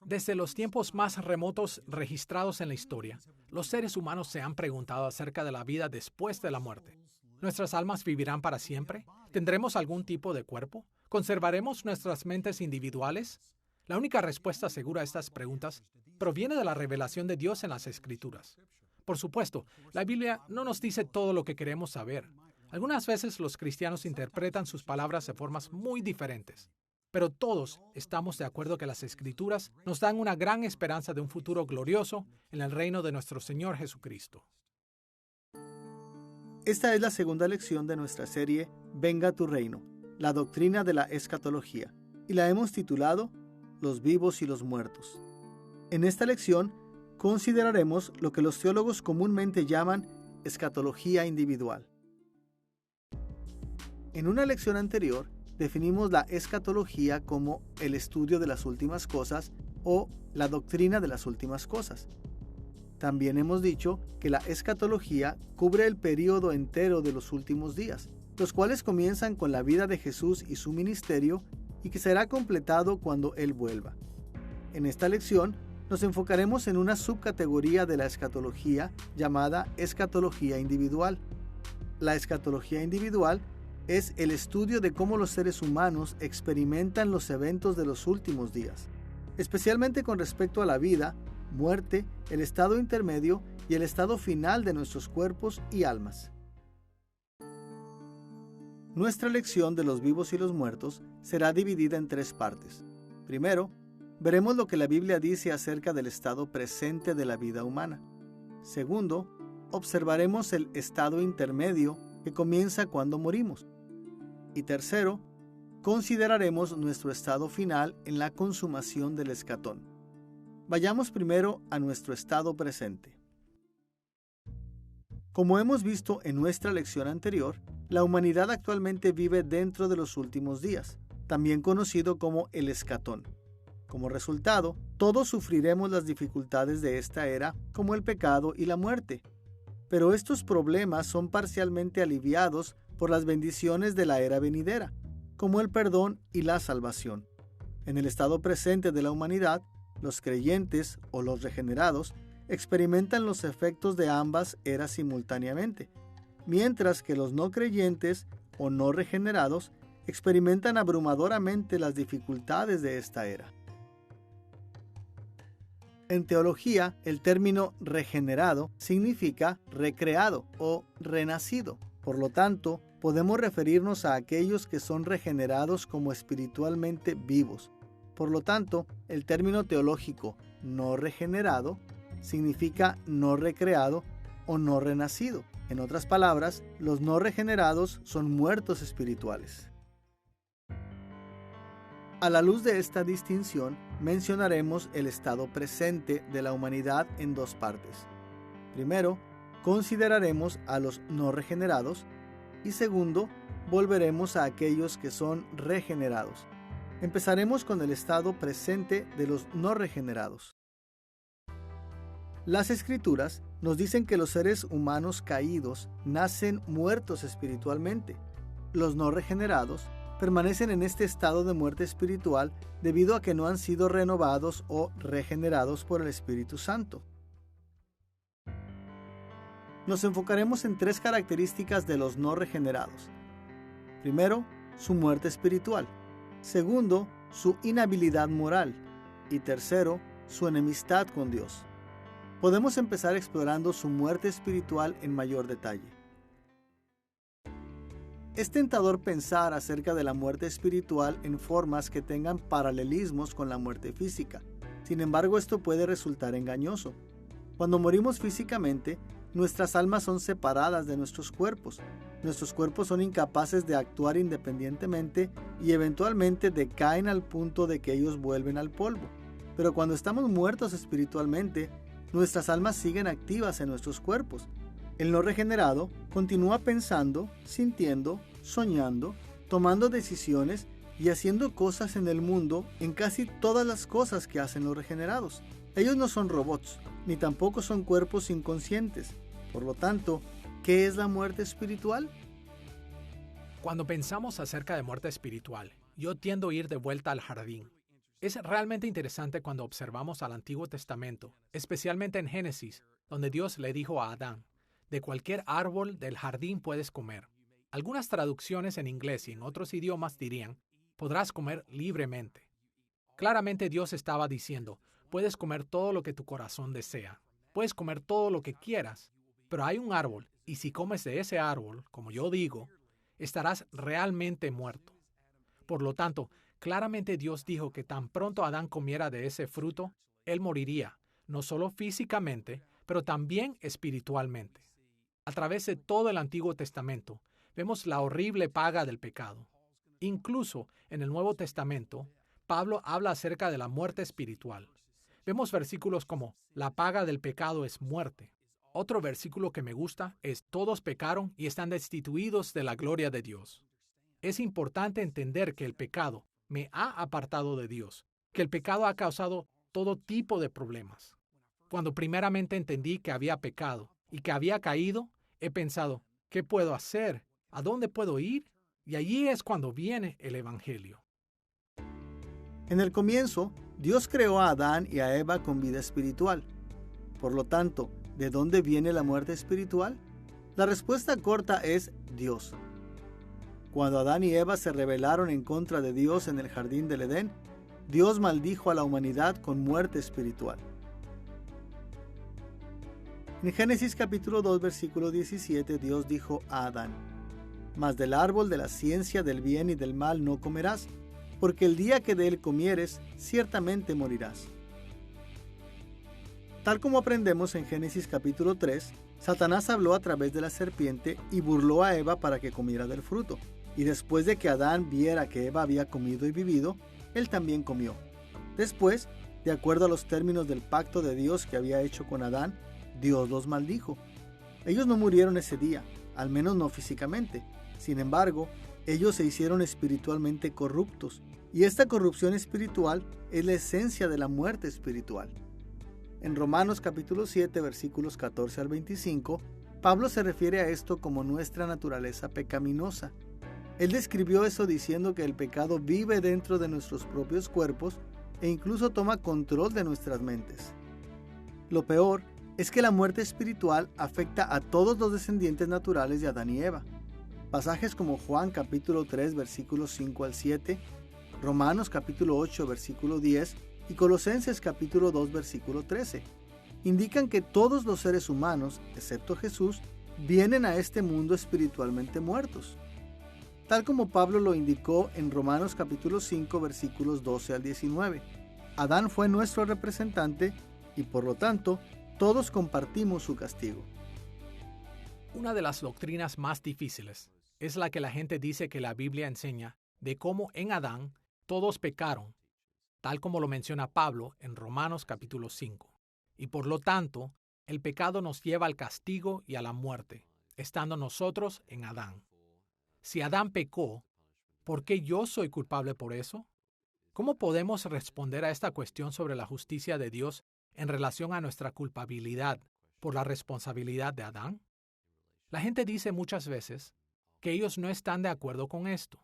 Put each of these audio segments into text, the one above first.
Desde los tiempos más remotos registrados en la historia, los seres humanos se han preguntado acerca de la vida después de la muerte. ¿Nuestras almas vivirán para siempre? ¿Tendremos algún tipo de cuerpo? ¿Conservaremos nuestras mentes individuales? La única respuesta segura a estas preguntas proviene de la revelación de Dios en las Escrituras. Por supuesto, la Biblia no nos dice todo lo que queremos saber. Algunas veces los cristianos interpretan sus palabras de formas muy diferentes. Pero todos estamos de acuerdo que las Escrituras nos dan una gran esperanza de un futuro glorioso en el reino de nuestro Señor Jesucristo. Esta es la segunda lección de nuestra serie Venga tu reino, la doctrina de la escatología, y la hemos titulado Los vivos y los muertos. En esta lección consideraremos lo que los teólogos comúnmente llaman escatología individual. En una lección anterior, definimos la escatología como el estudio de las últimas cosas o la doctrina de las últimas cosas. También hemos dicho que la escatología cubre el período entero de los últimos días, los cuales comienzan con la vida de Jesús y su ministerio y que será completado cuando Él vuelva. En esta lección nos enfocaremos en una subcategoría de la escatología llamada escatología individual. La escatología individual es el estudio de cómo los seres humanos experimentan los eventos de los últimos días, especialmente con respecto a la vida, muerte, el estado intermedio y el estado final de nuestros cuerpos y almas. Nuestra lección de los vivos y los muertos será dividida en 3 partes. Primero, veremos lo que la Biblia dice acerca del estado presente de la vida humana. Segundo, observaremos el estado intermedio que comienza cuando morimos. Y tercero, consideraremos nuestro estado final en la consumación del escatón. Vayamos primero a nuestro estado presente. Como hemos visto en nuestra lección anterior, la humanidad actualmente vive dentro de los últimos días, también conocido como el escatón. Como resultado, todos sufriremos las dificultades de esta era, como el pecado y la muerte. Pero estos problemas son parcialmente aliviados por las bendiciones de la era venidera, como el perdón y la salvación. En el estado presente de la humanidad, los creyentes o los regenerados experimentan los efectos de ambas eras simultáneamente, mientras que los no creyentes o no regenerados experimentan abrumadoramente las dificultades de esta era. En teología, el término regenerado significa recreado o renacido. Por lo tanto, podemos referirnos a aquellos que son regenerados como espiritualmente vivos. Por lo tanto, el término teológico no regenerado significa no recreado o no renacido. En otras palabras, los no regenerados son muertos espirituales. A la luz de esta distinción, mencionaremos el estado presente de la humanidad en 2 partes. Primero, consideraremos a los no regenerados y segundo, volveremos a aquellos que son regenerados. Empezaremos con el estado presente de los no regenerados. Las Escrituras nos dicen que los seres humanos caídos nacen muertos espiritualmente. Los no regenerados permanecen en este estado de muerte espiritual debido a que no han sido renovados o regenerados por el Espíritu Santo. Nos enfocaremos en 3 características de los no regenerados. Primero, su muerte espiritual. Segundo, su inhabilidad moral. Y tercero, su enemistad con Dios. Podemos empezar explorando su muerte espiritual en mayor detalle. Es tentador pensar acerca de la muerte espiritual en formas que tengan paralelismos con la muerte física. Sin embargo, esto puede resultar engañoso. Cuando morimos físicamente, nuestras almas son separadas de nuestros cuerpos. Nuestros cuerpos son incapaces de actuar independientemente y eventualmente decaen al punto de que ellos vuelven al polvo. Pero cuando estamos muertos espiritualmente, nuestras almas siguen activas en nuestros cuerpos. El no regenerado continúa pensando, sintiendo, soñando, tomando decisiones y haciendo cosas en el mundo en casi todas las cosas que hacen los regenerados. Ellos no son robots, ni tampoco son cuerpos inconscientes. Por lo tanto, ¿qué es la muerte espiritual? Cuando pensamos acerca de muerte espiritual, yo tiendo a ir de vuelta al jardín. Es realmente interesante cuando observamos al Antiguo Testamento, especialmente en Génesis, donde Dios le dijo a Adán, de cualquier árbol del jardín puedes comer. Algunas traducciones en inglés y en otros idiomas dirían, podrás comer libremente. Claramente Dios estaba diciendo, puedes comer todo lo que tu corazón desea, puedes comer todo lo que quieras, pero hay un árbol, y si comes de ese árbol, como yo digo, estarás realmente muerto. Por lo tanto, claramente Dios dijo que tan pronto Adán comiera de ese fruto, él moriría, no solo físicamente, pero también espiritualmente. A través de todo el Antiguo Testamento, vemos la horrible paga del pecado. Incluso en el Nuevo Testamento, Pablo habla acerca de la muerte espiritual. Vemos versículos como, la paga del pecado es muerte. Otro versículo que me gusta es, todos pecaron y están destituidos de la gloria de Dios. Es importante entender que el pecado me ha apartado de Dios, que el pecado ha causado todo tipo de problemas. Cuando primeramente entendí que había pecado y que había caído, he pensado, ¿qué puedo hacer? ¿A dónde puedo ir? Y allí es cuando viene el Evangelio. En el comienzo, Dios creó a Adán y a Eva con vida espiritual. Por lo tanto, ¿de dónde viene la muerte espiritual? La respuesta corta es Dios. Cuando Adán y Eva se rebelaron en contra de Dios en el jardín del Edén, Dios maldijo a la humanidad con muerte espiritual. En Génesis capítulo 2, versículo 17, Dios dijo a Adán, «Mas del árbol de la ciencia del bien y del mal no comerás, porque el día que de él comieres, ciertamente morirás». Tal como aprendemos en Génesis capítulo 3, Satanás habló a través de la serpiente y burló a Eva para que comiera del fruto. Y después de que Adán viera que Eva había comido y vivido, él también comió. Después, de acuerdo a los términos del pacto de Dios que había hecho con Adán, Dios los maldijo. Ellos no murieron ese día, al menos no físicamente. Sin embargo, ellos se hicieron espiritualmente corruptos, y esta corrupción espiritual es la esencia de la muerte espiritual. En Romanos capítulo 7, versículos 14 al 25, Pablo se refiere a esto como nuestra naturaleza pecaminosa. Él describió eso diciendo que el pecado vive dentro de nuestros propios cuerpos e incluso toma control de nuestras mentes. Lo peor es que la muerte espiritual afecta a todos los descendientes naturales de Adán y Eva. Pasajes como Juan capítulo 3 versículos 5 al 7, Romanos capítulo 8 versículo 10 y Colosenses capítulo 2 versículo 13 indican que todos los seres humanos, excepto Jesús, vienen a este mundo espiritualmente muertos. Tal como Pablo lo indicó en Romanos capítulo 5 versículos 12 al 19. Adán fue nuestro representante y por lo tanto todos compartimos su castigo. Una de las doctrinas más difíciles es la que la gente dice que la Biblia enseña de cómo en Adán todos pecaron, tal como lo menciona Pablo en Romanos capítulo 5. Y por lo tanto, el pecado nos lleva al castigo y a la muerte, estando nosotros en Adán. Si Adán pecó, ¿por qué yo soy culpable por eso? ¿Cómo podemos responder a esta cuestión sobre la justicia de Dios en relación a nuestra culpabilidad por la responsabilidad de Adán? La gente dice muchas veces que ellos no están de acuerdo con esto,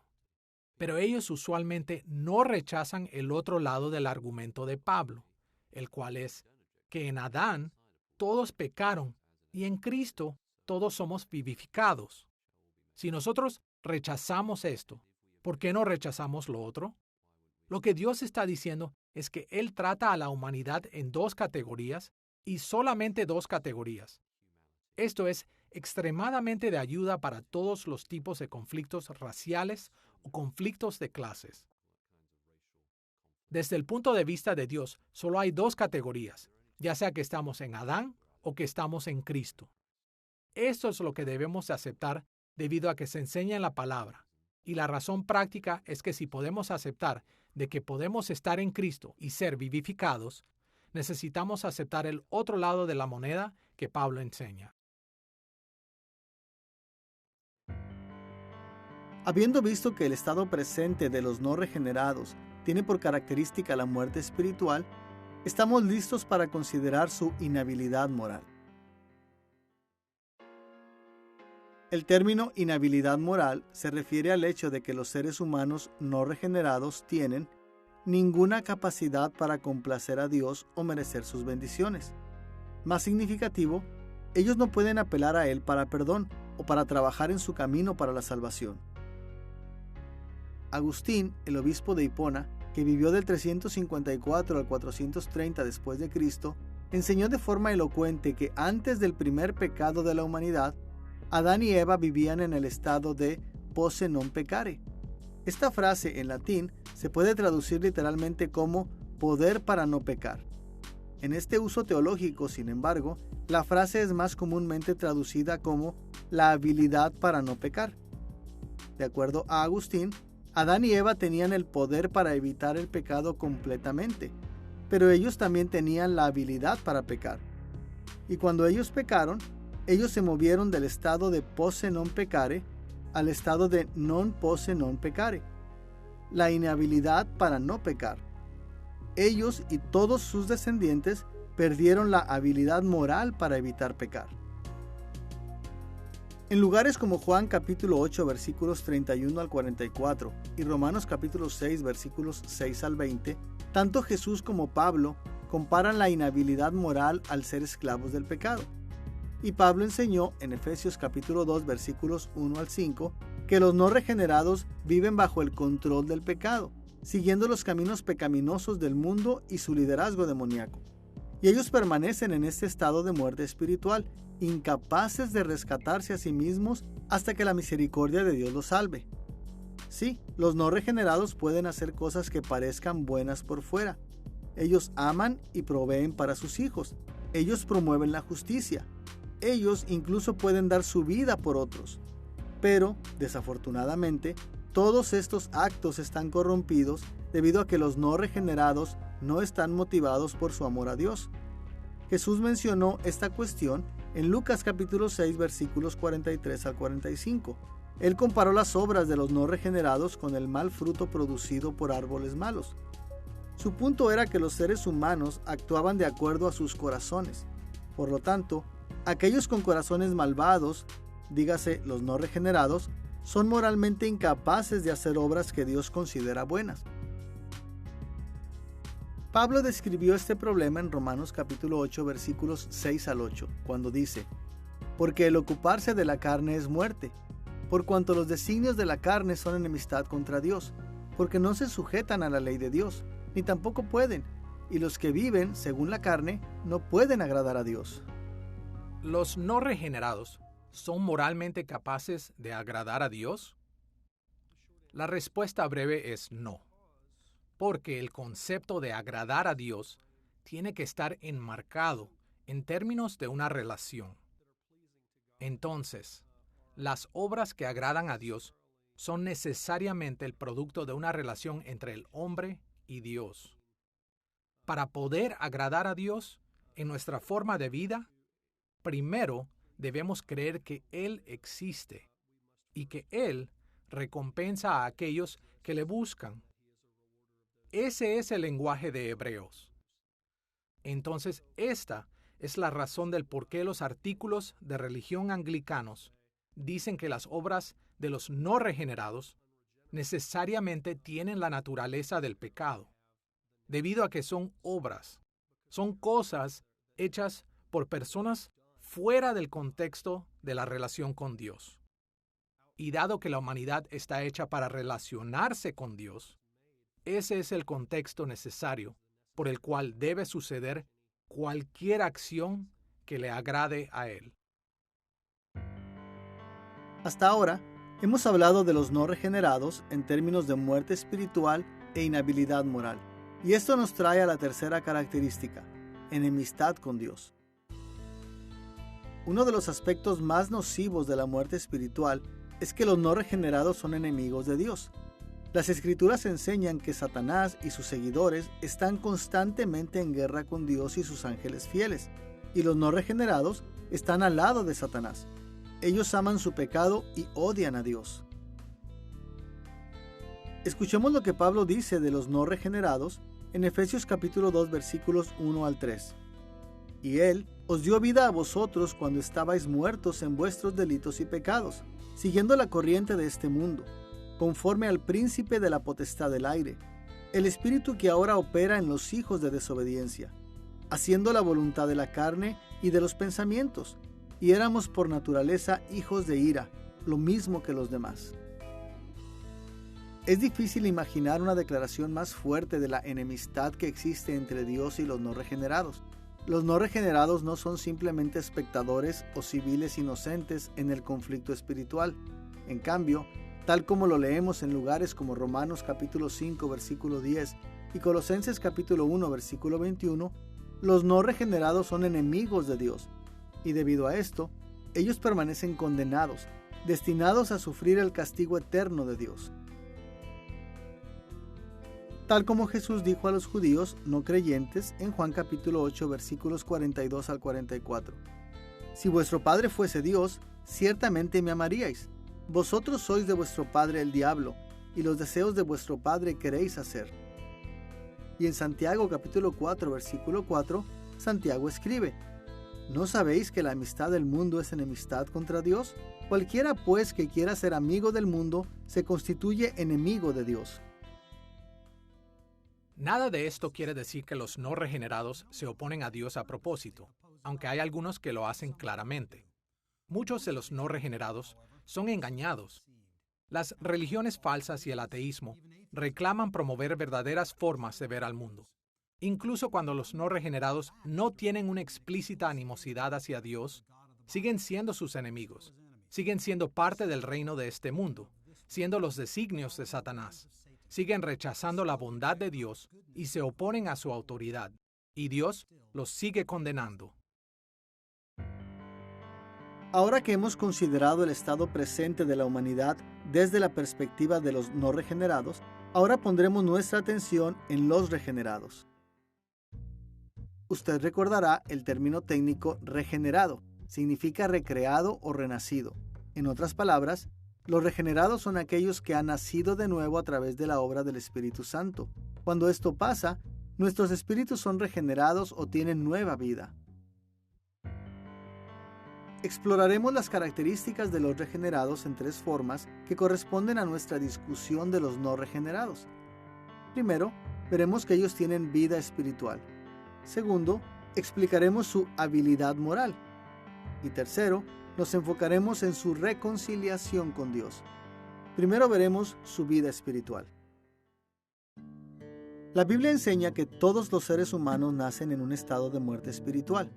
pero ellos usualmente no rechazan el otro lado del argumento de Pablo, el cual es que en Adán todos pecaron y en Cristo todos somos vivificados. Si nosotros rechazamos esto, ¿por qué no rechazamos lo otro? Lo que Dios está diciendo es que Él trata a la humanidad en dos categorías y solamente dos categorías. Esto es extremadamente de ayuda para todos los tipos de conflictos raciales o conflictos de clases. Desde el punto de vista de Dios, solo hay dos categorías, ya sea que estamos en Adán o que estamos en Cristo. Esto es lo que debemos de aceptar debido a que se enseña en la palabra. Y la razón práctica es que si podemos aceptar de que podemos estar en Cristo y ser vivificados, necesitamos aceptar el otro lado de la moneda que Pablo enseña. Habiendo visto que el estado presente de los no regenerados tiene por característica la muerte espiritual, estamos listos para considerar su inhabilidad moral. El término inhabilidad moral se refiere al hecho de que los seres humanos no regenerados tienen, ninguna capacidad para complacer a Dios o merecer sus bendiciones. Más significativo, ellos no pueden apelar a Él para perdón o para trabajar en su camino para la salvación. Agustín, el obispo de Hipona, que vivió del 354 al 430 después de Cristo, enseñó de forma elocuente que antes del primer pecado de la humanidad, Adán y Eva vivían en el estado de posse non peccare. Esta frase en latín se puede traducir literalmente como poder para no pecar. En este uso teológico, sin embargo, la frase es más comúnmente traducida como la habilidad para no pecar. De acuerdo a Agustín, Adán y Eva tenían el poder para evitar el pecado completamente, pero ellos también tenían la habilidad para pecar. Y cuando ellos pecaron, ellos se movieron del estado de posse non peccare al estado de non posse non peccare, la inhabilidad para no pecar. Ellos y todos sus descendientes perdieron la habilidad moral para evitar pecar. En lugares como Juan capítulo 8 versículos 31 al 44 y Romanos capítulo 6 versículos 6 al 20, tanto Jesús como Pablo comparan la inhabilidad moral al ser esclavos del pecado. Y Pablo enseñó en Efesios capítulo 2 versículos 1 al 5 que los no regenerados viven bajo el control del pecado, siguiendo los caminos pecaminosos del mundo y su liderazgo demoníaco. Y ellos permanecen en este estado de muerte espiritual, incapaces de rescatarse a sí mismos hasta que la misericordia de Dios los salve. Sí, los no regenerados pueden hacer cosas que parezcan buenas por fuera. Ellos aman y proveen para sus hijos. Ellos promueven la justicia. Ellos incluso pueden dar su vida por otros. Pero, desafortunadamente, todos estos actos están corrompidos debido a que los no regenerados no están motivados por su amor a Dios. Jesús mencionó esta cuestión en Lucas capítulo 6 versículos 43 al 45. Él comparó las obras de los no regenerados con el mal fruto producido por árboles malos. Su punto era que los seres humanos actuaban de acuerdo a sus corazones. Por lo tanto, aquellos con corazones malvados, dígase los no regenerados, son moralmente incapaces de hacer obras que Dios considera buenas. Pablo describió este problema en Romanos capítulo 8 versículos 6 al 8, cuando dice: porque el ocuparse de la carne es muerte, por cuanto los designios de la carne son enemistad contra Dios, porque no se sujetan a la ley de Dios, ni tampoco pueden, y los que viven según la carne no pueden agradar a Dios. ¿Los no regenerados son moralmente capaces de agradar a Dios? La respuesta breve es no, porque el concepto de agradar a Dios tiene que estar enmarcado en términos de una relación. Entonces, las obras que agradan a Dios son necesariamente el producto de una relación entre el hombre y Dios. Para poder agradar a Dios en nuestra forma de vida, primero debemos creer que Él existe y que Él recompensa a aquellos que le buscan. Ese es el lenguaje de Hebreos. Entonces, esta es la razón del por qué los artículos de religión anglicanos dicen que las obras de los no regenerados necesariamente tienen la naturaleza del pecado, debido a que son obras, son cosas hechas por personas fuera del contexto de la relación con Dios. Y dado que la humanidad está hecha para relacionarse con Dios, ese es el contexto necesario por el cual debe suceder cualquier acción que le agrade a Él. Hasta ahora, hemos hablado de los no regenerados en términos de muerte espiritual e inhabilidad moral. Y esto nos trae a la tercera característica: enemistad con Dios. Uno de los aspectos más nocivos de la muerte espiritual es que los no regenerados son enemigos de Dios. Las Escrituras enseñan que Satanás y sus seguidores están constantemente en guerra con Dios y sus ángeles fieles, y los no regenerados están al lado de Satanás. Ellos aman su pecado y odian a Dios. Escuchemos lo que Pablo dice de los no regenerados en Efesios capítulo 2 versículos 1 al 3. Y Él os dio vida a vosotros cuando estabais muertos en vuestros delitos y pecados, siguiendo la corriente de este mundo, conforme al príncipe de la potestad del aire, el espíritu que ahora opera en los hijos de desobediencia, haciendo la voluntad de la carne y de los pensamientos, y éramos por naturaleza hijos de ira, lo mismo que los demás. Es difícil imaginar una declaración más fuerte de la enemistad que existe entre Dios y los no regenerados. Los no regenerados no son simplemente espectadores o civiles inocentes en el conflicto espiritual. En cambio, tal como lo leemos en lugares como Romanos capítulo 5 versículo 10 y Colosenses capítulo 1 versículo 21, los no regenerados son enemigos de Dios, y debido a esto, ellos permanecen condenados, destinados a sufrir el castigo eterno de Dios. Tal como Jesús dijo a los judíos no creyentes en Juan capítulo 8 versículos 42 al 44. Si vuestro padre fuese Dios, ciertamente me amaríais. Vosotros sois de vuestro padre el diablo, y los deseos de vuestro padre queréis hacer. Y en Santiago capítulo 4 versículo 4, Santiago escribe: ¿No sabéis que la amistad del mundo es enemistad contra Dios? Cualquiera pues que quiera ser amigo del mundo se constituye enemigo de Dios. Nada de esto quiere decir que los no regenerados se oponen a Dios a propósito, aunque hay algunos que lo hacen claramente. Muchos de los no regenerados son engañados. Las religiones falsas y el ateísmo reclaman promover verdaderas formas de ver al mundo. Incluso cuando los no regenerados no tienen una explícita animosidad hacia Dios, siguen siendo sus enemigos, siguen siendo parte del reino de este mundo, siendo los designios de Satanás. Siguen rechazando la bondad de Dios y se oponen a su autoridad, y Dios los sigue condenando. Ahora que hemos considerado el estado presente de la humanidad desde la perspectiva de los no regenerados, ahora pondremos nuestra atención en los regenerados. Usted recordará el término técnico regenerado, significa recreado o renacido. En otras palabras, los regenerados son aquellos que han nacido de nuevo a través de la obra del Espíritu Santo. Cuando esto pasa, nuestros espíritus son regenerados o tienen nueva vida. Exploraremos las características de los regenerados en tres formas que corresponden a nuestra discusión de los no regenerados. Primero, veremos que ellos tienen vida espiritual. Segundo, explicaremos su habilidad moral. Y tercero, nos enfocaremos en su reconciliación con Dios. Primero veremos su vida espiritual. La Biblia enseña que todos los seres humanos nacen en un estado de muerte espiritual.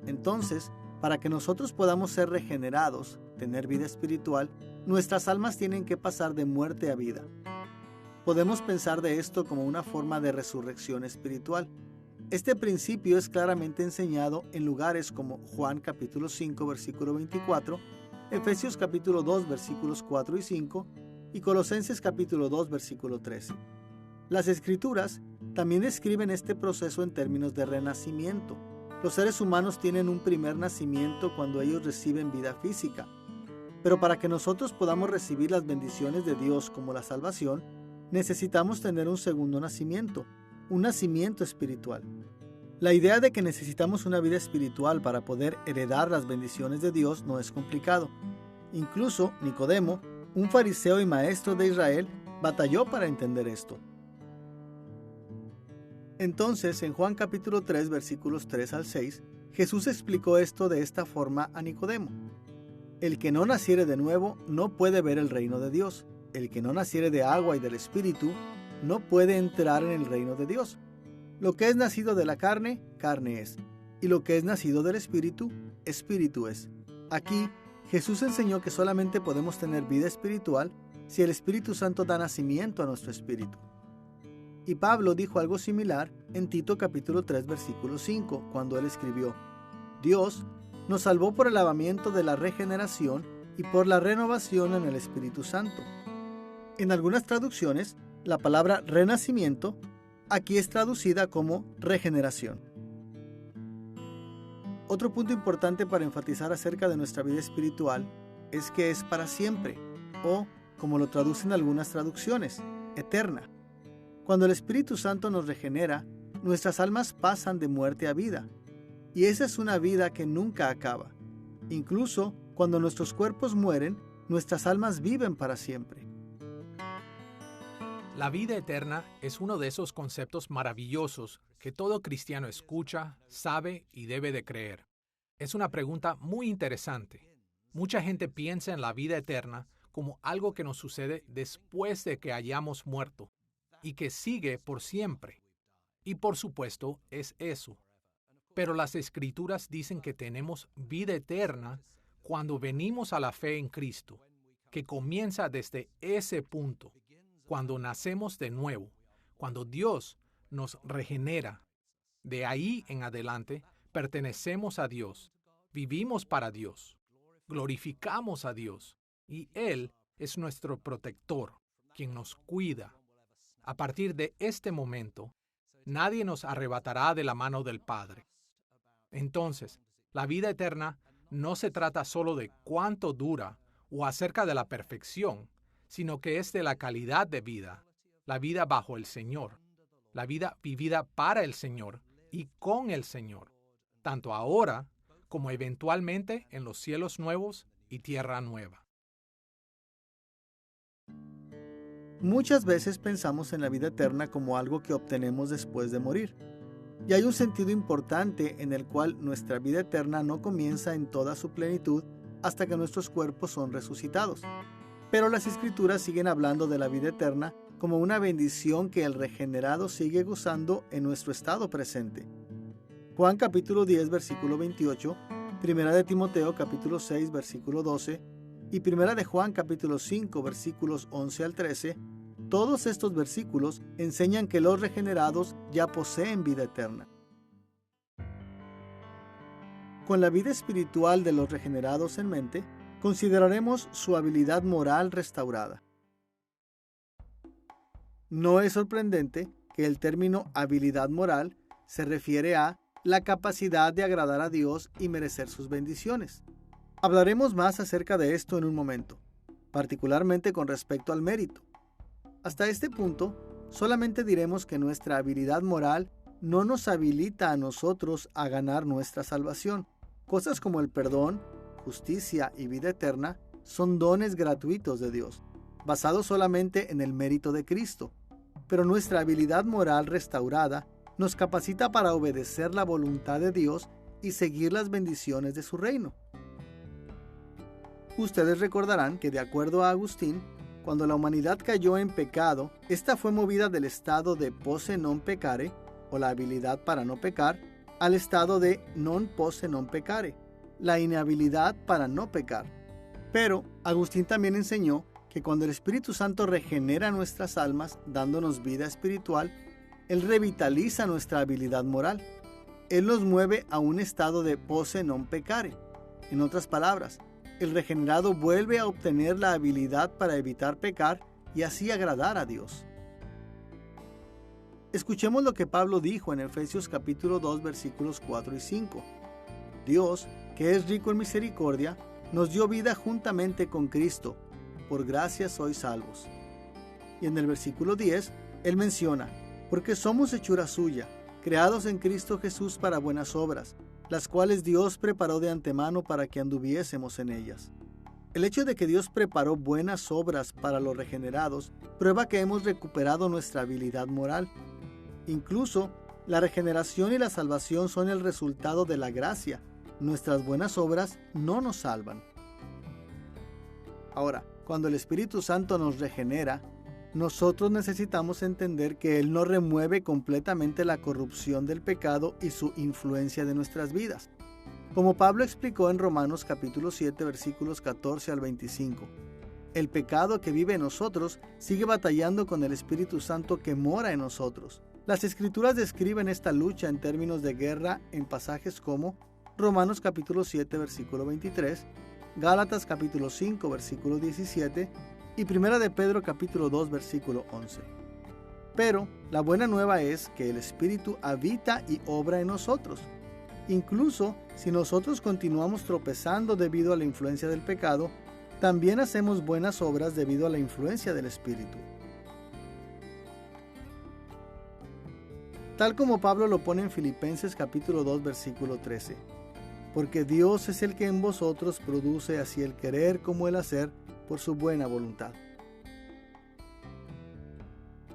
Entonces, para que nosotros podamos ser regenerados, tener vida espiritual, nuestras almas tienen que pasar de muerte a vida. Podemos pensar de esto como una forma de resurrección espiritual. Este principio es claramente enseñado en lugares como Juan capítulo 5 versículo 24, Efesios capítulo 2 versículos 4 y 5 y Colosenses capítulo 2 versículo 13. Las Escrituras también describen este proceso en términos de renacimiento. Los seres humanos tienen un primer nacimiento cuando ellos reciben vida física, pero para que nosotros podamos recibir las bendiciones de Dios como la salvación, necesitamos tener un segundo nacimiento, un nacimiento espiritual. La idea de que necesitamos una vida espiritual para poder heredar las bendiciones de Dios no es complicado. Incluso Nicodemo, un fariseo y maestro de Israel, batalló para entender esto. Entonces, en Juan capítulo 3, versículos 3 al 6, Jesús explicó esto de esta forma a Nicodemo. El que no naciere de nuevo no puede ver el reino de Dios. El que no naciere de agua y del Espíritu no puede entrar en el reino de Dios. Lo que es nacido de la carne, carne es, y lo que es nacido del Espíritu, Espíritu es. Aquí, Jesús enseñó que solamente podemos tener vida espiritual si el Espíritu Santo da nacimiento a nuestro espíritu. Y Pablo dijo algo similar en Tito capítulo 3 versículo 5, cuando él escribió: Dios nos salvó por el lavamiento de la regeneración y por la renovación en el Espíritu Santo. En algunas traducciones, la palabra renacimiento aquí es traducida como regeneración. Otro punto importante para enfatizar acerca de nuestra vida espiritual es que es para siempre, o, como lo traducen algunas traducciones, eterna. Cuando el Espíritu Santo nos regenera, nuestras almas pasan de muerte a vida, y esa es una vida que nunca acaba. Incluso cuando nuestros cuerpos mueren, nuestras almas viven para siempre. La vida eterna es uno de esos conceptos maravillosos que todo cristiano escucha, sabe y debe de creer. Es una pregunta muy interesante. Mucha gente piensa en la vida eterna como algo que nos sucede después de que hayamos muerto y que sigue por siempre. Y por supuesto es eso. Pero las Escrituras dicen que tenemos vida eterna cuando venimos a la fe en Cristo, que comienza desde ese punto, cuando nacemos de nuevo, cuando Dios nos regenera. De ahí en adelante pertenecemos a Dios, vivimos para Dios, glorificamos a Dios y Él es nuestro protector, quien nos cuida. A partir de este momento, nadie nos arrebatará de la mano del Padre. Entonces, la vida eterna no se trata solo de cuánto dura o acerca de la perfección, sino que es de la calidad de vida, la vida bajo el Señor, la vida vivida para el Señor y con el Señor, tanto ahora como eventualmente en los cielos nuevos y tierra nueva. Muchas veces pensamos en la vida eterna como algo que obtenemos después de morir. Y hay un sentido importante en el cual nuestra vida eterna no comienza en toda su plenitud hasta que nuestros cuerpos son resucitados. Pero las Escrituras siguen hablando de la vida eterna como una bendición que el regenerado sigue gozando en nuestro estado presente. Juan capítulo 10, versículo 28, Primera de Timoteo capítulo 6, versículo 12 y Primera de Juan capítulo 5, versículos 11 al 13, todos estos versículos enseñan que los regenerados ya poseen vida eterna. Con la vida espiritual de los regenerados en mente, consideraremos su habilidad moral restaurada. No es sorprendente que el término habilidad moral se refiere a la capacidad de agradar a Dios y merecer sus bendiciones. Hablaremos más acerca de esto en un momento, particularmente con respecto al mérito. Hasta este punto, solamente diremos que nuestra habilidad moral no nos habilita a nosotros a ganar nuestra salvación. Cosas como el perdón, justicia y vida eterna son dones gratuitos de Dios, basados solamente en el mérito de Cristo. Pero nuestra habilidad moral restaurada nos capacita para obedecer la voluntad de Dios y seguir las bendiciones de su reino. Ustedes recordarán que, de acuerdo a Agustín, cuando la humanidad cayó en pecado, esta fue movida del estado de posse non peccare, o la habilidad para no pecar, al estado de non posse non peccare, la inhabilidad para no pecar. Pero Agustín también enseñó que cuando el Espíritu Santo regenera nuestras almas, dándonos vida espiritual, Él revitaliza nuestra habilidad moral. Él nos mueve a un estado de posse non peccare. En otras palabras, el regenerado vuelve a obtener la habilidad para evitar pecar y así agradar a Dios. Escuchemos lo que Pablo dijo en Efesios capítulo 2 versículos 4 y 5. Dios, que es rico en misericordia, nos dio vida juntamente con Cristo. Por gracia sois salvos. Y en el versículo 10, él menciona, porque somos hechura suya, creados en Cristo Jesús para buenas obras, las cuales Dios preparó de antemano para que anduviésemos en ellas. El hecho de que Dios preparó buenas obras para los regenerados prueba que hemos recuperado nuestra habilidad moral. Incluso, la regeneración y la salvación son el resultado de la gracia. Nuestras buenas obras no nos salvan. Ahora, cuando el Espíritu Santo nos regenera, nosotros necesitamos entender que Él no remueve completamente la corrupción del pecado y su influencia de nuestras vidas. Como Pablo explicó en Romanos capítulo 7 versículos 14 al 25, el pecado que vive en nosotros sigue batallando con el Espíritu Santo que mora en nosotros. Las Escrituras describen esta lucha en términos de guerra en pasajes como Romanos capítulo 7 versículo 23, Gálatas capítulo 5 versículo 17 y Primera de Pedro capítulo 2 versículo 11. Pero la buena nueva es que el Espíritu habita y obra en nosotros. Incluso si nosotros continuamos tropezando debido a la influencia del pecado, también hacemos buenas obras debido a la influencia del Espíritu. Tal como Pablo lo pone en Filipenses capítulo 2 versículo 13. Porque Dios es el que en vosotros produce así el querer como el hacer por su buena voluntad.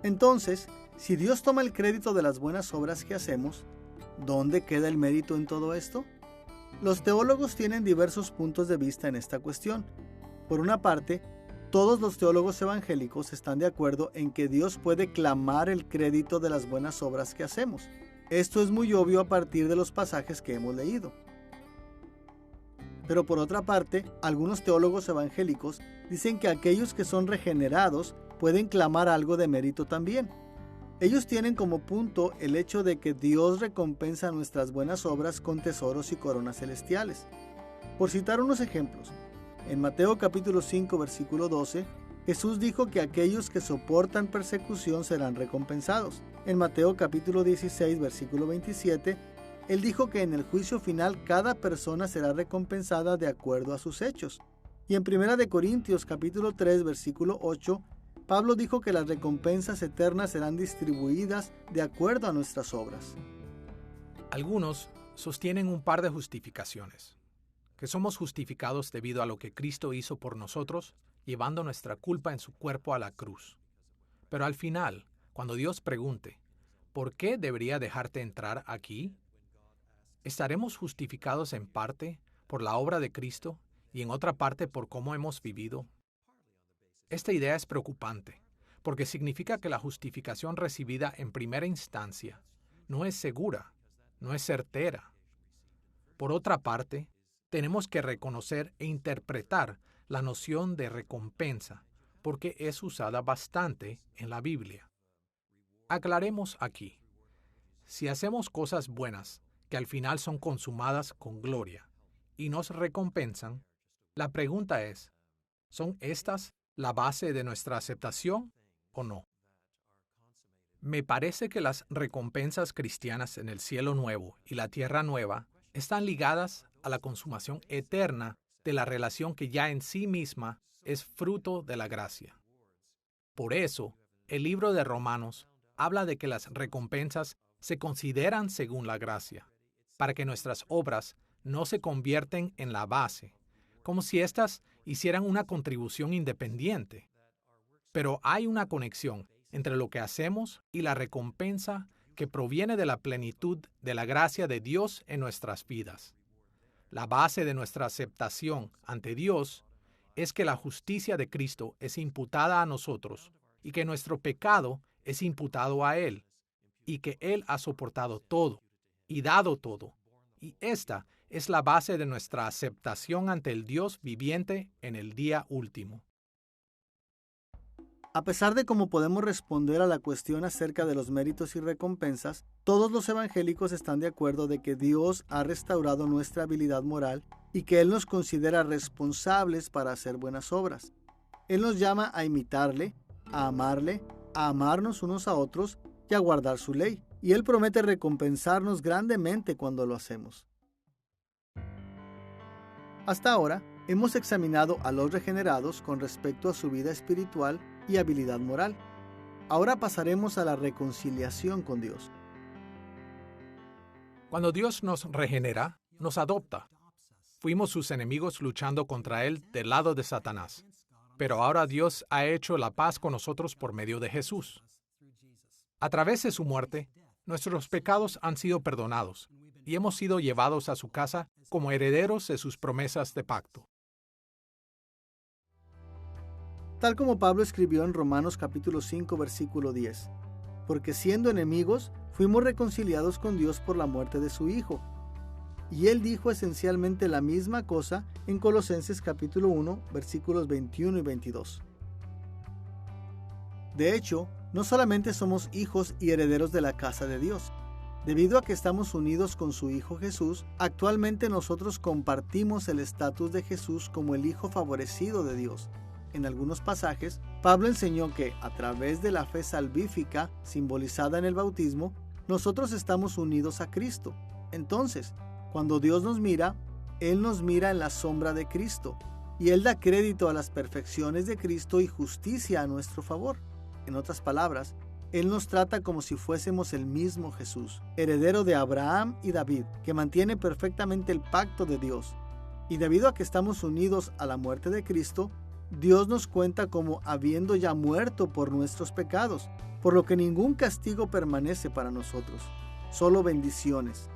Entonces, si Dios toma el crédito de las buenas obras que hacemos, ¿dónde queda el mérito en todo esto? Los teólogos tienen diversos puntos de vista en esta cuestión. Por una parte, todos los teólogos evangélicos están de acuerdo en que Dios puede clamar el crédito de las buenas obras que hacemos. Esto es muy obvio a partir de los pasajes que hemos leído. Pero por otra parte, algunos teólogos evangélicos dicen que aquellos que son regenerados pueden clamar algo de mérito también. Ellos tienen como punto el hecho de que Dios recompensa nuestras buenas obras con tesoros y coronas celestiales. Por citar unos ejemplos, en Mateo capítulo 5 versículo 12, Jesús dijo que aquellos que soportan persecución serán recompensados. En Mateo capítulo 16 versículo 27, Él dijo que en el juicio final cada persona será recompensada de acuerdo a sus hechos. Y en 1 Corintios capítulo 3 versículo 8, Pablo dijo que las recompensas eternas serán distribuidas de acuerdo a nuestras obras. Algunos sostienen un par de justificaciones, que somos justificados debido a lo que Cristo hizo por nosotros, llevando nuestra culpa en su cuerpo a la cruz. Pero al final, cuando Dios pregunte, ¿por qué debería dejarte entrar aquí?, ¿estaremos justificados en parte por la obra de Cristo y en otra parte por cómo hemos vivido? Esta idea es preocupante, porque significa que la justificación recibida en primera instancia no es segura, no es certera. Por otra parte, tenemos que reconocer e interpretar la noción de recompensa, porque es usada bastante en la Biblia. Aclaremos aquí. Si hacemos cosas buenas que al final son consumadas con gloria y nos recompensan, la pregunta es, ¿son estas la base de nuestra aceptación o no? Me parece que las recompensas cristianas en el cielo nuevo y la tierra nueva están ligadas a la consumación eterna de la relación que ya en sí misma es fruto de la gracia. Por eso, el libro de Romanos habla de que las recompensas se consideran según la gracia, para que nuestras obras no se convierten en la base, como si éstas hicieran una contribución independiente. Pero hay una conexión entre lo que hacemos y la recompensa que proviene de la plenitud de la gracia de Dios en nuestras vidas. La base de nuestra aceptación ante Dios es que la justicia de Cristo es imputada a nosotros y que nuestro pecado es imputado a Él, y que Él ha soportado todo y dado todo, y esta es la base de nuestra aceptación ante el Dios viviente en el día último. A pesar de cómo podemos responder a la cuestión acerca de los méritos y recompensas, todos los evangélicos están de acuerdo de que Dios ha restaurado nuestra habilidad moral y que Él nos considera responsables para hacer buenas obras. Él nos llama a imitarle, a amarle, a amarnos unos a otros y a guardar su ley, y Él promete recompensarnos grandemente cuando lo hacemos. Hasta ahora, hemos examinado a los regenerados con respecto a su vida espiritual y habilidad moral. Ahora pasaremos a la reconciliación con Dios. Cuando Dios nos regenera, nos adopta. Fuimos sus enemigos luchando contra Él del lado de Satanás. Pero ahora Dios ha hecho la paz con nosotros por medio de Jesús. A través de su muerte, nuestros pecados han sido perdonados y hemos sido llevados a su casa como herederos de sus promesas de pacto. Tal como Pablo escribió en Romanos capítulo 5 versículo 10, porque siendo enemigos, fuimos reconciliados con Dios por la muerte de su Hijo. Y él dijo esencialmente la misma cosa en Colosenses capítulo 1 versículos 21 y 22. De hecho, no solamente somos hijos y herederos de la casa de Dios. Debido a que estamos unidos con su Hijo Jesús, actualmente nosotros compartimos el estatus de Jesús como el Hijo favorecido de Dios. En algunos pasajes, Pablo enseñó que, a través de la fe salvífica, simbolizada en el bautismo, nosotros estamos unidos a Cristo. Entonces, cuando Dios nos mira, Él nos mira en la sombra de Cristo, y Él da crédito a las perfecciones de Cristo y justicia a nuestro favor. En otras palabras, Él nos trata como si fuésemos el mismo Jesús, heredero de Abraham y David, que mantiene perfectamente el pacto de Dios. Y debido a que estamos unidos a la muerte de Cristo, Dios nos cuenta como habiendo ya muerto por nuestros pecados, por lo que ningún castigo permanece para nosotros, solo bendiciones.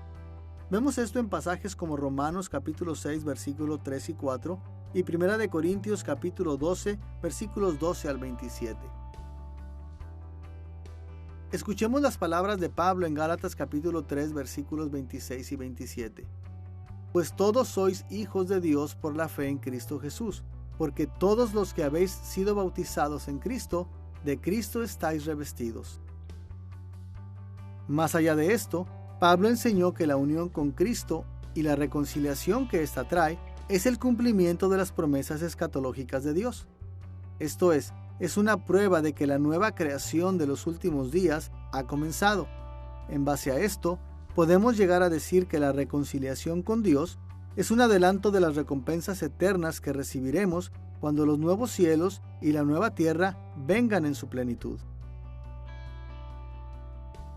Vemos esto en pasajes como Romanos capítulo 6, versículos 3 y 4 y 1 de Corintios capítulo 12, versículos 12 al 27. Escuchemos las palabras de Pablo en Gálatas capítulo 3, versículos 26 y 27. Pues todos sois hijos de Dios por la fe en Cristo Jesús, porque todos los que habéis sido bautizados en Cristo, de Cristo estáis revestidos. Más allá de esto, Pablo enseñó que la unión con Cristo y la reconciliación que ésta trae es el cumplimiento de las promesas escatológicas de Dios. Esto es una prueba de que la nueva creación de los últimos días ha comenzado. En base a esto, podemos llegar a decir que la reconciliación con Dios es un adelanto de las recompensas eternas que recibiremos cuando los nuevos cielos y la nueva tierra vengan en su plenitud.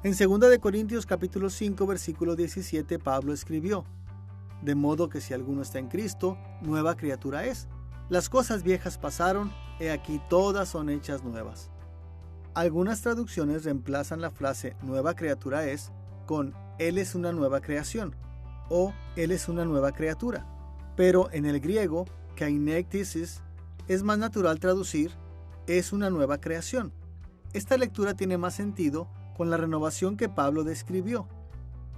En 2 de Corintios capítulo 5, versículo 17, Pablo escribió: de modo que si alguno está en Cristo, nueva criatura es. Las cosas viejas pasaron, he aquí todas son hechas nuevas. Algunas traducciones reemplazan la frase nueva criatura es con Él es una nueva creación o Él es una nueva criatura. Pero en el griego, kainektisis, es más natural traducir es una nueva creación. Esta lectura tiene más sentido con la renovación que Pablo describió.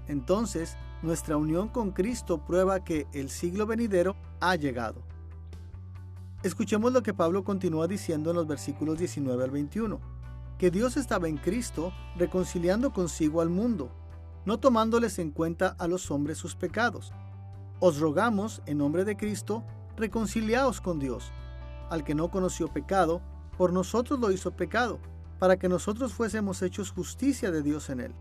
Entonces, nuestra unión con Cristo prueba que el siglo venidero ha llegado. Escuchemos lo que Pablo continúa diciendo en los versículos 19 al 21, que Dios estaba en Cristo reconciliando consigo al mundo, no tomándoles en cuenta a los hombres sus pecados. Os rogamos, en nombre de Cristo, reconciliaos con Dios. Al que no conoció pecado, por nosotros lo hizo pecado, para que nosotros fuésemos hechos justicia de Dios en él.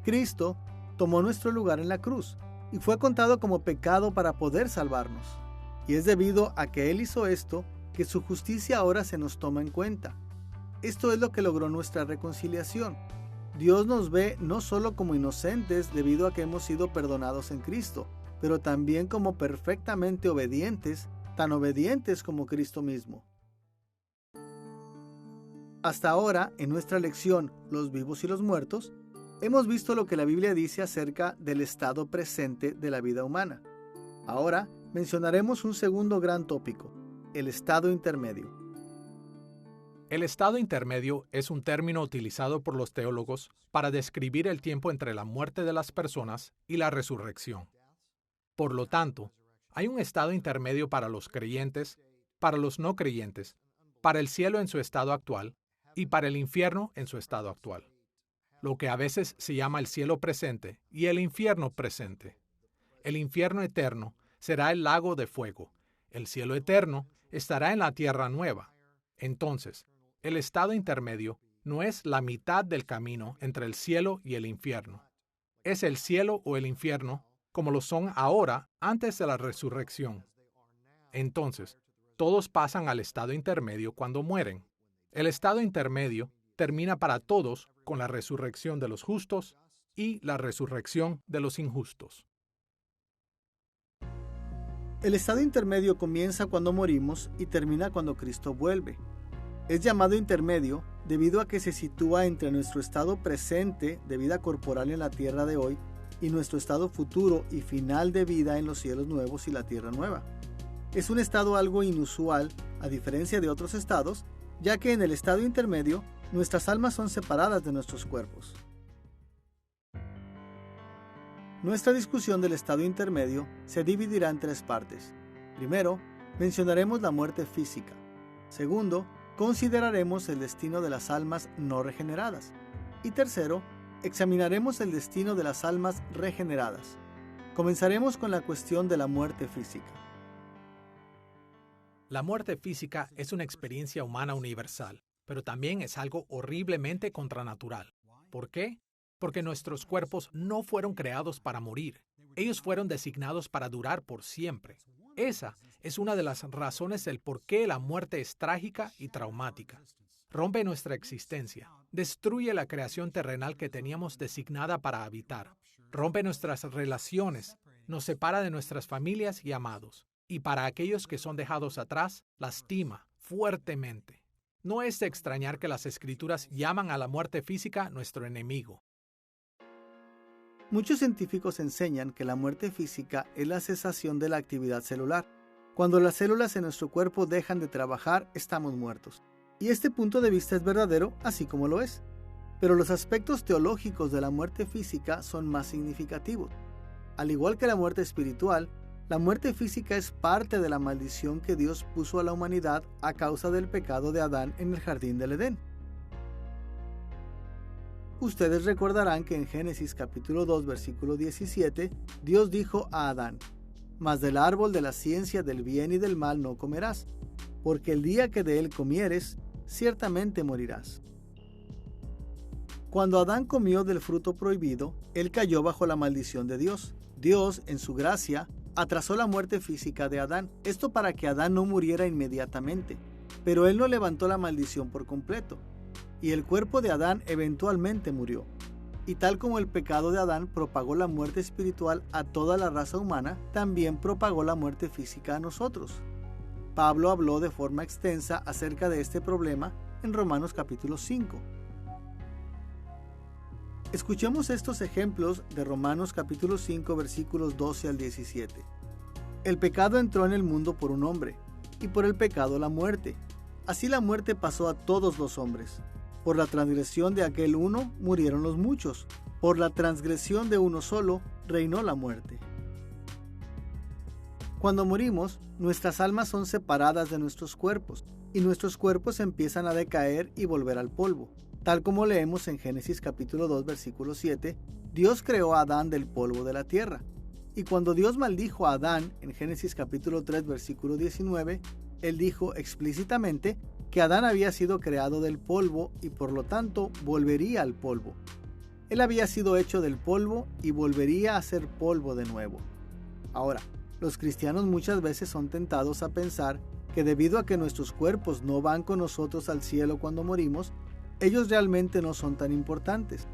Cristo tomó nuestro lugar en la cruz y fue contado como pecado para poder salvarnos. Y es debido a que Él hizo esto que su justicia ahora se nos toma en cuenta. Esto es lo que logró nuestra reconciliación. Dios nos ve no solo como inocentes debido a que hemos sido perdonados en Cristo, pero también como perfectamente obedientes, tan obedientes como Cristo mismo. Hasta ahora, en nuestra lección Los vivos y los muertos, hemos visto lo que la Biblia dice acerca del estado presente de la vida humana. Ahora mencionaremos un segundo gran tópico, el estado intermedio. El estado intermedio es un término utilizado por los teólogos para describir el tiempo entre la muerte de las personas y la resurrección. Por lo tanto, hay un estado intermedio para los creyentes, para los no creyentes, para el cielo en su estado actual y para el infierno en su estado actual, lo que a veces se llama el cielo presente y el infierno presente. El infierno eterno será el lago de fuego. El cielo eterno estará en la tierra nueva. Entonces, el estado intermedio no es la mitad del camino entre el cielo y el infierno. Es el cielo o el infierno como lo son ahora antes de la resurrección. Entonces, todos pasan al estado intermedio cuando mueren. El estado intermedio termina para todos con la resurrección de los justos y la resurrección de los injustos. El estado intermedio comienza cuando morimos y termina cuando Cristo vuelve. Es llamado intermedio debido a que se sitúa entre nuestro estado presente de vida corporal en la tierra de hoy y nuestro estado futuro y final de vida en los cielos nuevos y la tierra nueva. Es un estado algo inusual, a diferencia de otros estados, ya que en el estado intermedio nuestras almas son separadas de nuestros cuerpos. Nuestra discusión del estado intermedio se dividirá en tres partes. Primero, mencionaremos la muerte física. Segundo, consideraremos el destino de las almas no regeneradas. Y tercero, examinaremos el destino de las almas regeneradas. Comenzaremos con la cuestión de la muerte física. La muerte física es una experiencia humana universal, pero también es algo horriblemente contranatural. ¿Por qué? Porque nuestros cuerpos no fueron creados para morir. Ellos fueron designados para durar por siempre. Esa es una de las razones del por qué la muerte es trágica y traumática. Rompe nuestra existencia, destruye la creación terrenal que teníamos designada para habitar, rompe nuestras relaciones, nos separa de nuestras familias y amados. y para aquellos que son dejados atrás, lastima fuertemente. No es de extrañar que las Escrituras llaman a la muerte física nuestro enemigo. Muchos científicos enseñan que la muerte física es la cesación de la actividad celular. Cuando las células en nuestro cuerpo dejan de trabajar, estamos muertos. Y este punto de vista es verdadero, así como lo es. Pero los aspectos teológicos de la muerte física son más significativos. Al igual que la muerte espiritual, la muerte física es parte de la maldición que Dios puso a la humanidad a causa del pecado de Adán en el jardín del Edén. Ustedes recordarán que en Génesis capítulo 2 versículo 17, Dios dijo a Adán: «Mas del árbol de la ciencia del bien y del mal no comerás, porque el día que de él comieres, ciertamente morirás». Cuando Adán comió del fruto prohibido, él cayó bajo la maldición de Dios. Dios, en su gracia, atrasó la muerte física de Adán, esto para que Adán no muriera inmediatamente, pero él no levantó la maldición por completo. Y el cuerpo de Adán eventualmente murió. Y tal como el pecado de Adán propagó la muerte espiritual a toda la raza humana, también propagó la muerte física a nosotros. Pablo habló de forma extensa acerca de este problema en Romanos capítulo 5. Escuchemos estos ejemplos de Romanos capítulo 5 versículos 12 al 17. El pecado entró en el mundo por un hombre, y por el pecado la muerte. Así la muerte pasó a todos los hombres. Por la transgresión de aquel uno murieron los muchos. Por la transgresión de uno solo reinó la muerte. Cuando morimos, nuestras almas son separadas de nuestros cuerpos, y nuestros cuerpos empiezan a decaer y volver al polvo. Tal como leemos en Génesis capítulo 2 versículo 7, Dios creó a Adán del polvo de la tierra. Y cuando Dios maldijo a Adán en Génesis capítulo 3 versículo 19, Él dijo explícitamente que Adán había sido creado del polvo y por lo tanto volvería al polvo. Él había sido hecho del polvo y volvería a ser polvo de nuevo. Ahora, los cristianos muchas veces son tentados a pensar que debido a que nuestros cuerpos no van con nosotros al cielo cuando morimos, ellos realmente no son tan importantes.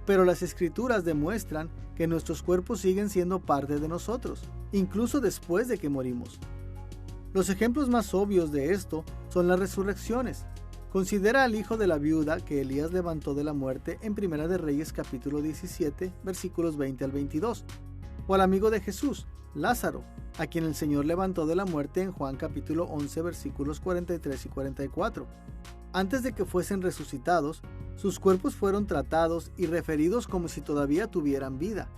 Pero las Escrituras demuestran que nuestros cuerpos siguen siendo parte de nosotros, incluso después de que morimos. Los ejemplos más obvios de esto son las resurrecciones. Considera al hijo de la viuda que Elías levantó de la muerte en Primera de Reyes capítulo 17, versículos 20 al 22, o al amigo de Jesús, Lázaro, a quien el Señor levantó de la muerte en Juan capítulo 11, versículos 43 y 44. Antes de que fuesen resucitados, sus cuerpos fueron tratados y referidos como si todavía tuvieran vida.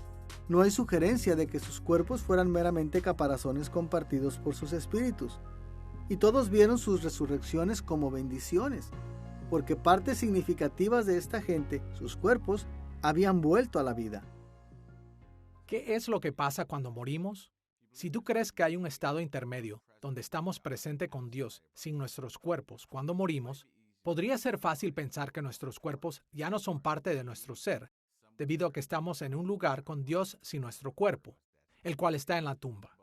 No hay sugerencia de que sus cuerpos fueran meramente caparazones compartidos por sus espíritus. Y todos vieron sus resurrecciones como bendiciones, porque partes significativas de esta gente, sus cuerpos, habían vuelto a la vida. ¿Qué es lo que pasa cuando morimos? Si tú crees que hay un estado intermedio, donde estamos presentes con Dios sin nuestros cuerpos cuando morimos, podría ser fácil pensar que nuestros cuerpos ya no son parte de nuestro ser, debido a que estamos en un lugar con Dios sin nuestro cuerpo, el cual está en la tumba.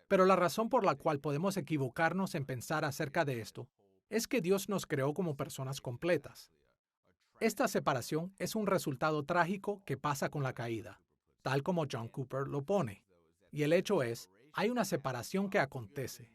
Pero la razón por la cual podemos equivocarnos en pensar acerca de esto es que Dios nos creó como personas completas. Esta separación es un resultado trágico que pasa con la caída, tal como John Cooper lo pone. Y el hecho es, hay una separación que acontece.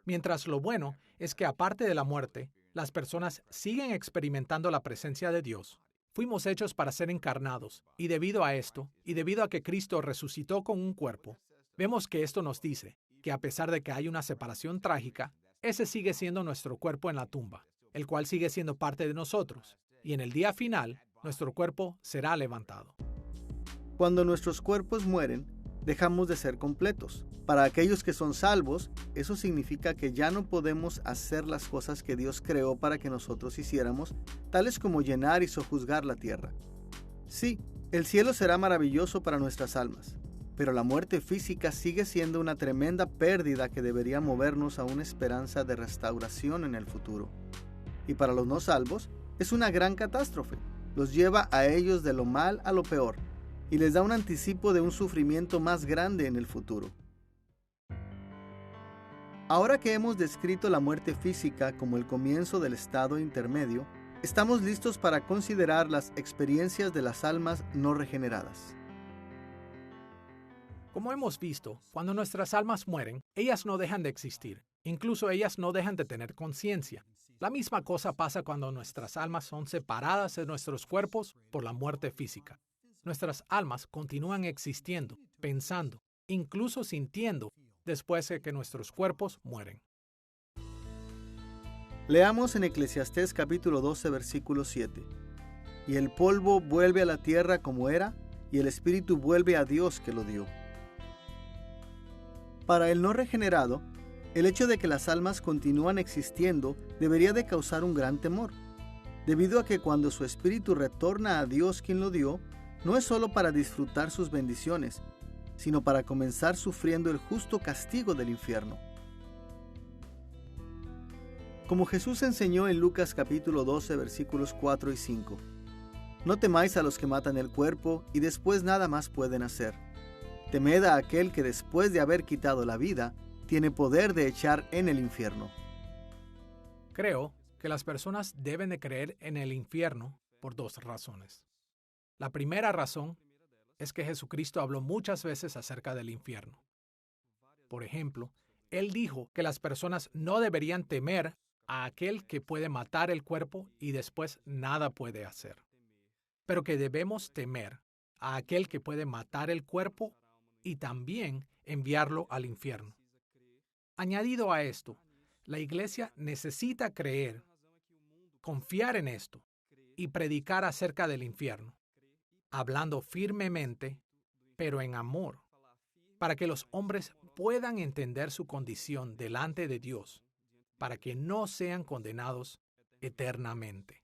Mientras lo bueno es que aparte de la muerte, las personas siguen experimentando la presencia de Dios. Fuimos hechos para ser encarnados, y debido a esto, y debido a que Cristo resucitó con un cuerpo, vemos que esto nos dice que a pesar de que hay una separación trágica, ese sigue siendo nuestro cuerpo en la tumba, el cual sigue siendo parte de nosotros, y en el día final, nuestro cuerpo será levantado. Cuando nuestros cuerpos mueren, dejamos de ser completos. Para aquellos que son salvos, eso significa que ya no podemos hacer las cosas que Dios creó para que nosotros hiciéramos, tales como llenar y sojuzgar la tierra. Sí, el cielo será maravilloso para nuestras almas, pero la muerte física sigue siendo una tremenda pérdida que debería movernos a una esperanza de restauración en el futuro. Y para los no salvos, es una gran catástrofe. Los lleva a ellos de lo mal a lo peor, y les da un anticipo de un sufrimiento más grande en el futuro. Ahora que hemos descrito la muerte física como el comienzo del estado intermedio, estamos listos para considerar las experiencias de las almas no regeneradas. Como hemos visto, cuando nuestras almas mueren, ellas no dejan de existir. Incluso ellas no dejan de tener conciencia. La misma cosa pasa cuando nuestras almas son separadas de nuestros cuerpos por la muerte física. Nuestras almas continúan existiendo, pensando, incluso sintiendo, después de que nuestros cuerpos mueren. Leamos en Eclesiastés capítulo 12, versículo 7. Y el polvo vuelve a la tierra como era, y el espíritu vuelve a Dios que lo dio. Para el no regenerado, el hecho de que las almas continúan existiendo debería de causar un gran temor, debido a que cuando su espíritu retorna a Dios quien lo dio, no es solo para disfrutar sus bendiciones, sino para comenzar sufriendo el justo castigo del infierno. Como Jesús enseñó en Lucas capítulo 12, versículos 4 y 5, no temáis a los que matan el cuerpo y después nada más pueden hacer. Temed a aquel que después de haber quitado la vida, tiene poder de echar en el infierno. Creo que las personas deben de creer en el infierno por dos razones. La primera razón es que Jesucristo habló muchas veces acerca del infierno. Por ejemplo, Él dijo que las personas no deberían temer a aquel que puede matar el cuerpo y después nada puede hacer, pero que debemos temer a aquel que puede matar el cuerpo y también enviarlo al infierno. Añadido a esto, la iglesia necesita creer, confiar en esto y predicar acerca del infierno, hablando firmemente, pero en amor, para que los hombres puedan entender su condición delante de Dios, para que no sean condenados eternamente.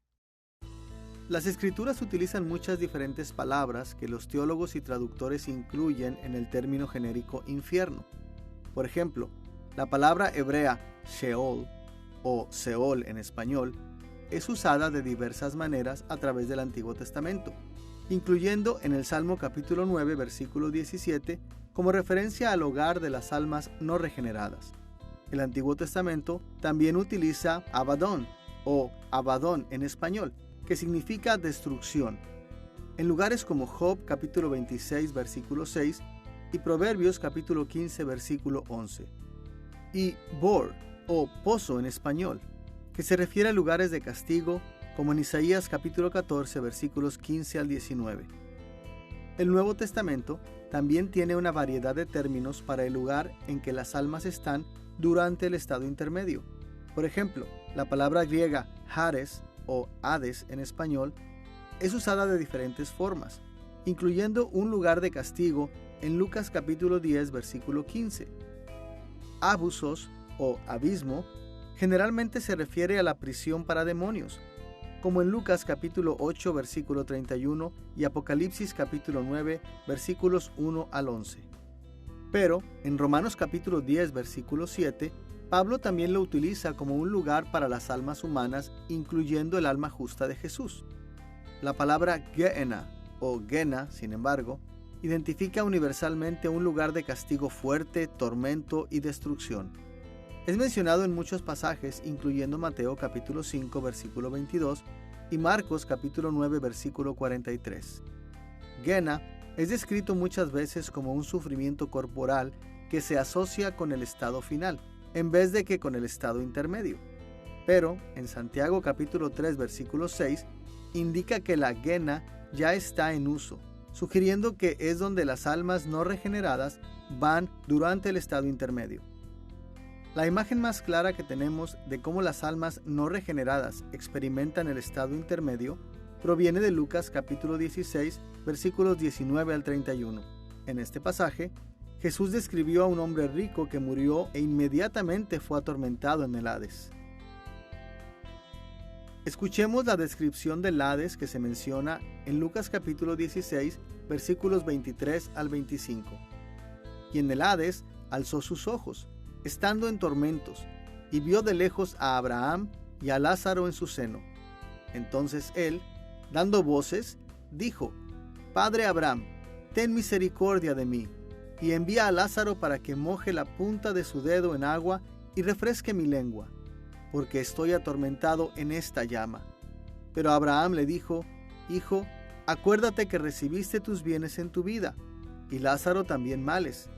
Las Escrituras utilizan muchas diferentes palabras que los teólogos y traductores incluyen en el término genérico infierno. Por ejemplo, la palabra hebrea Sheol o Seol en español es usada de diversas maneras a través del Antiguo Testamento, incluyendo en el Salmo capítulo 9, versículo 17, como referencia al hogar de las almas no regeneradas. El Antiguo Testamento también utiliza Abadón o Abadón en español, que significa destrucción, en lugares como Job capítulo 26, versículo 6 y Proverbios capítulo 15, versículo 11. Y Bor o pozo en español, que se refiere a lugares de castigo, como en Isaías capítulo 14, versículos 15 al 19. El Nuevo Testamento también tiene una variedad de términos para el lugar en que las almas están durante el estado intermedio. Por ejemplo, la palabra griega Hades o Hades en español es usada de diferentes formas, incluyendo un lugar de castigo en Lucas capítulo 10, versículo 15. Abusos o abismo generalmente se refiere a la prisión para demonios, como en Lucas capítulo 8, versículo 31 y Apocalipsis capítulo 9, versículos 1 al 11. Pero en Romanos capítulo 10, versículo 7, Pablo también lo utiliza como un lugar para las almas humanas, incluyendo el alma justa de Jesús. La palabra Gehenna o Gena, sin embargo, identifica universalmente un lugar de castigo fuerte, tormento y destrucción. Es mencionado en muchos pasajes, incluyendo Mateo capítulo 5, versículo 22 y Marcos capítulo 9, versículo 43. Gehenna es descrito muchas veces como un sufrimiento corporal que se asocia con el estado final, en vez de que con el estado intermedio. Pero en Santiago capítulo 3, versículo 6, indica que la Gehenna ya está en uso, sugiriendo que es donde las almas no regeneradas van durante el estado intermedio. La imagen más clara que tenemos de cómo las almas no regeneradas experimentan el estado intermedio proviene de Lucas capítulo 16, versículos 19 al 31. En este pasaje, Jesús describió a un hombre rico que murió e inmediatamente fue atormentado en el Hades. Escuchemos la descripción del Hades que se menciona en Lucas capítulo 16, versículos 23 al 25. Y en el Hades alzó sus ojos, estando en tormentos, y vio de lejos a Abraham y a Lázaro en su seno. Entonces él, dando voces, dijo: Padre Abraham, ten misericordia de mí, y envía a Lázaro para que moje la punta de su dedo en agua y refresque mi lengua, porque estoy atormentado en esta llama. Pero Abraham le dijo: Hijo, acuérdate que recibiste tus bienes en tu vida, y Lázaro también males,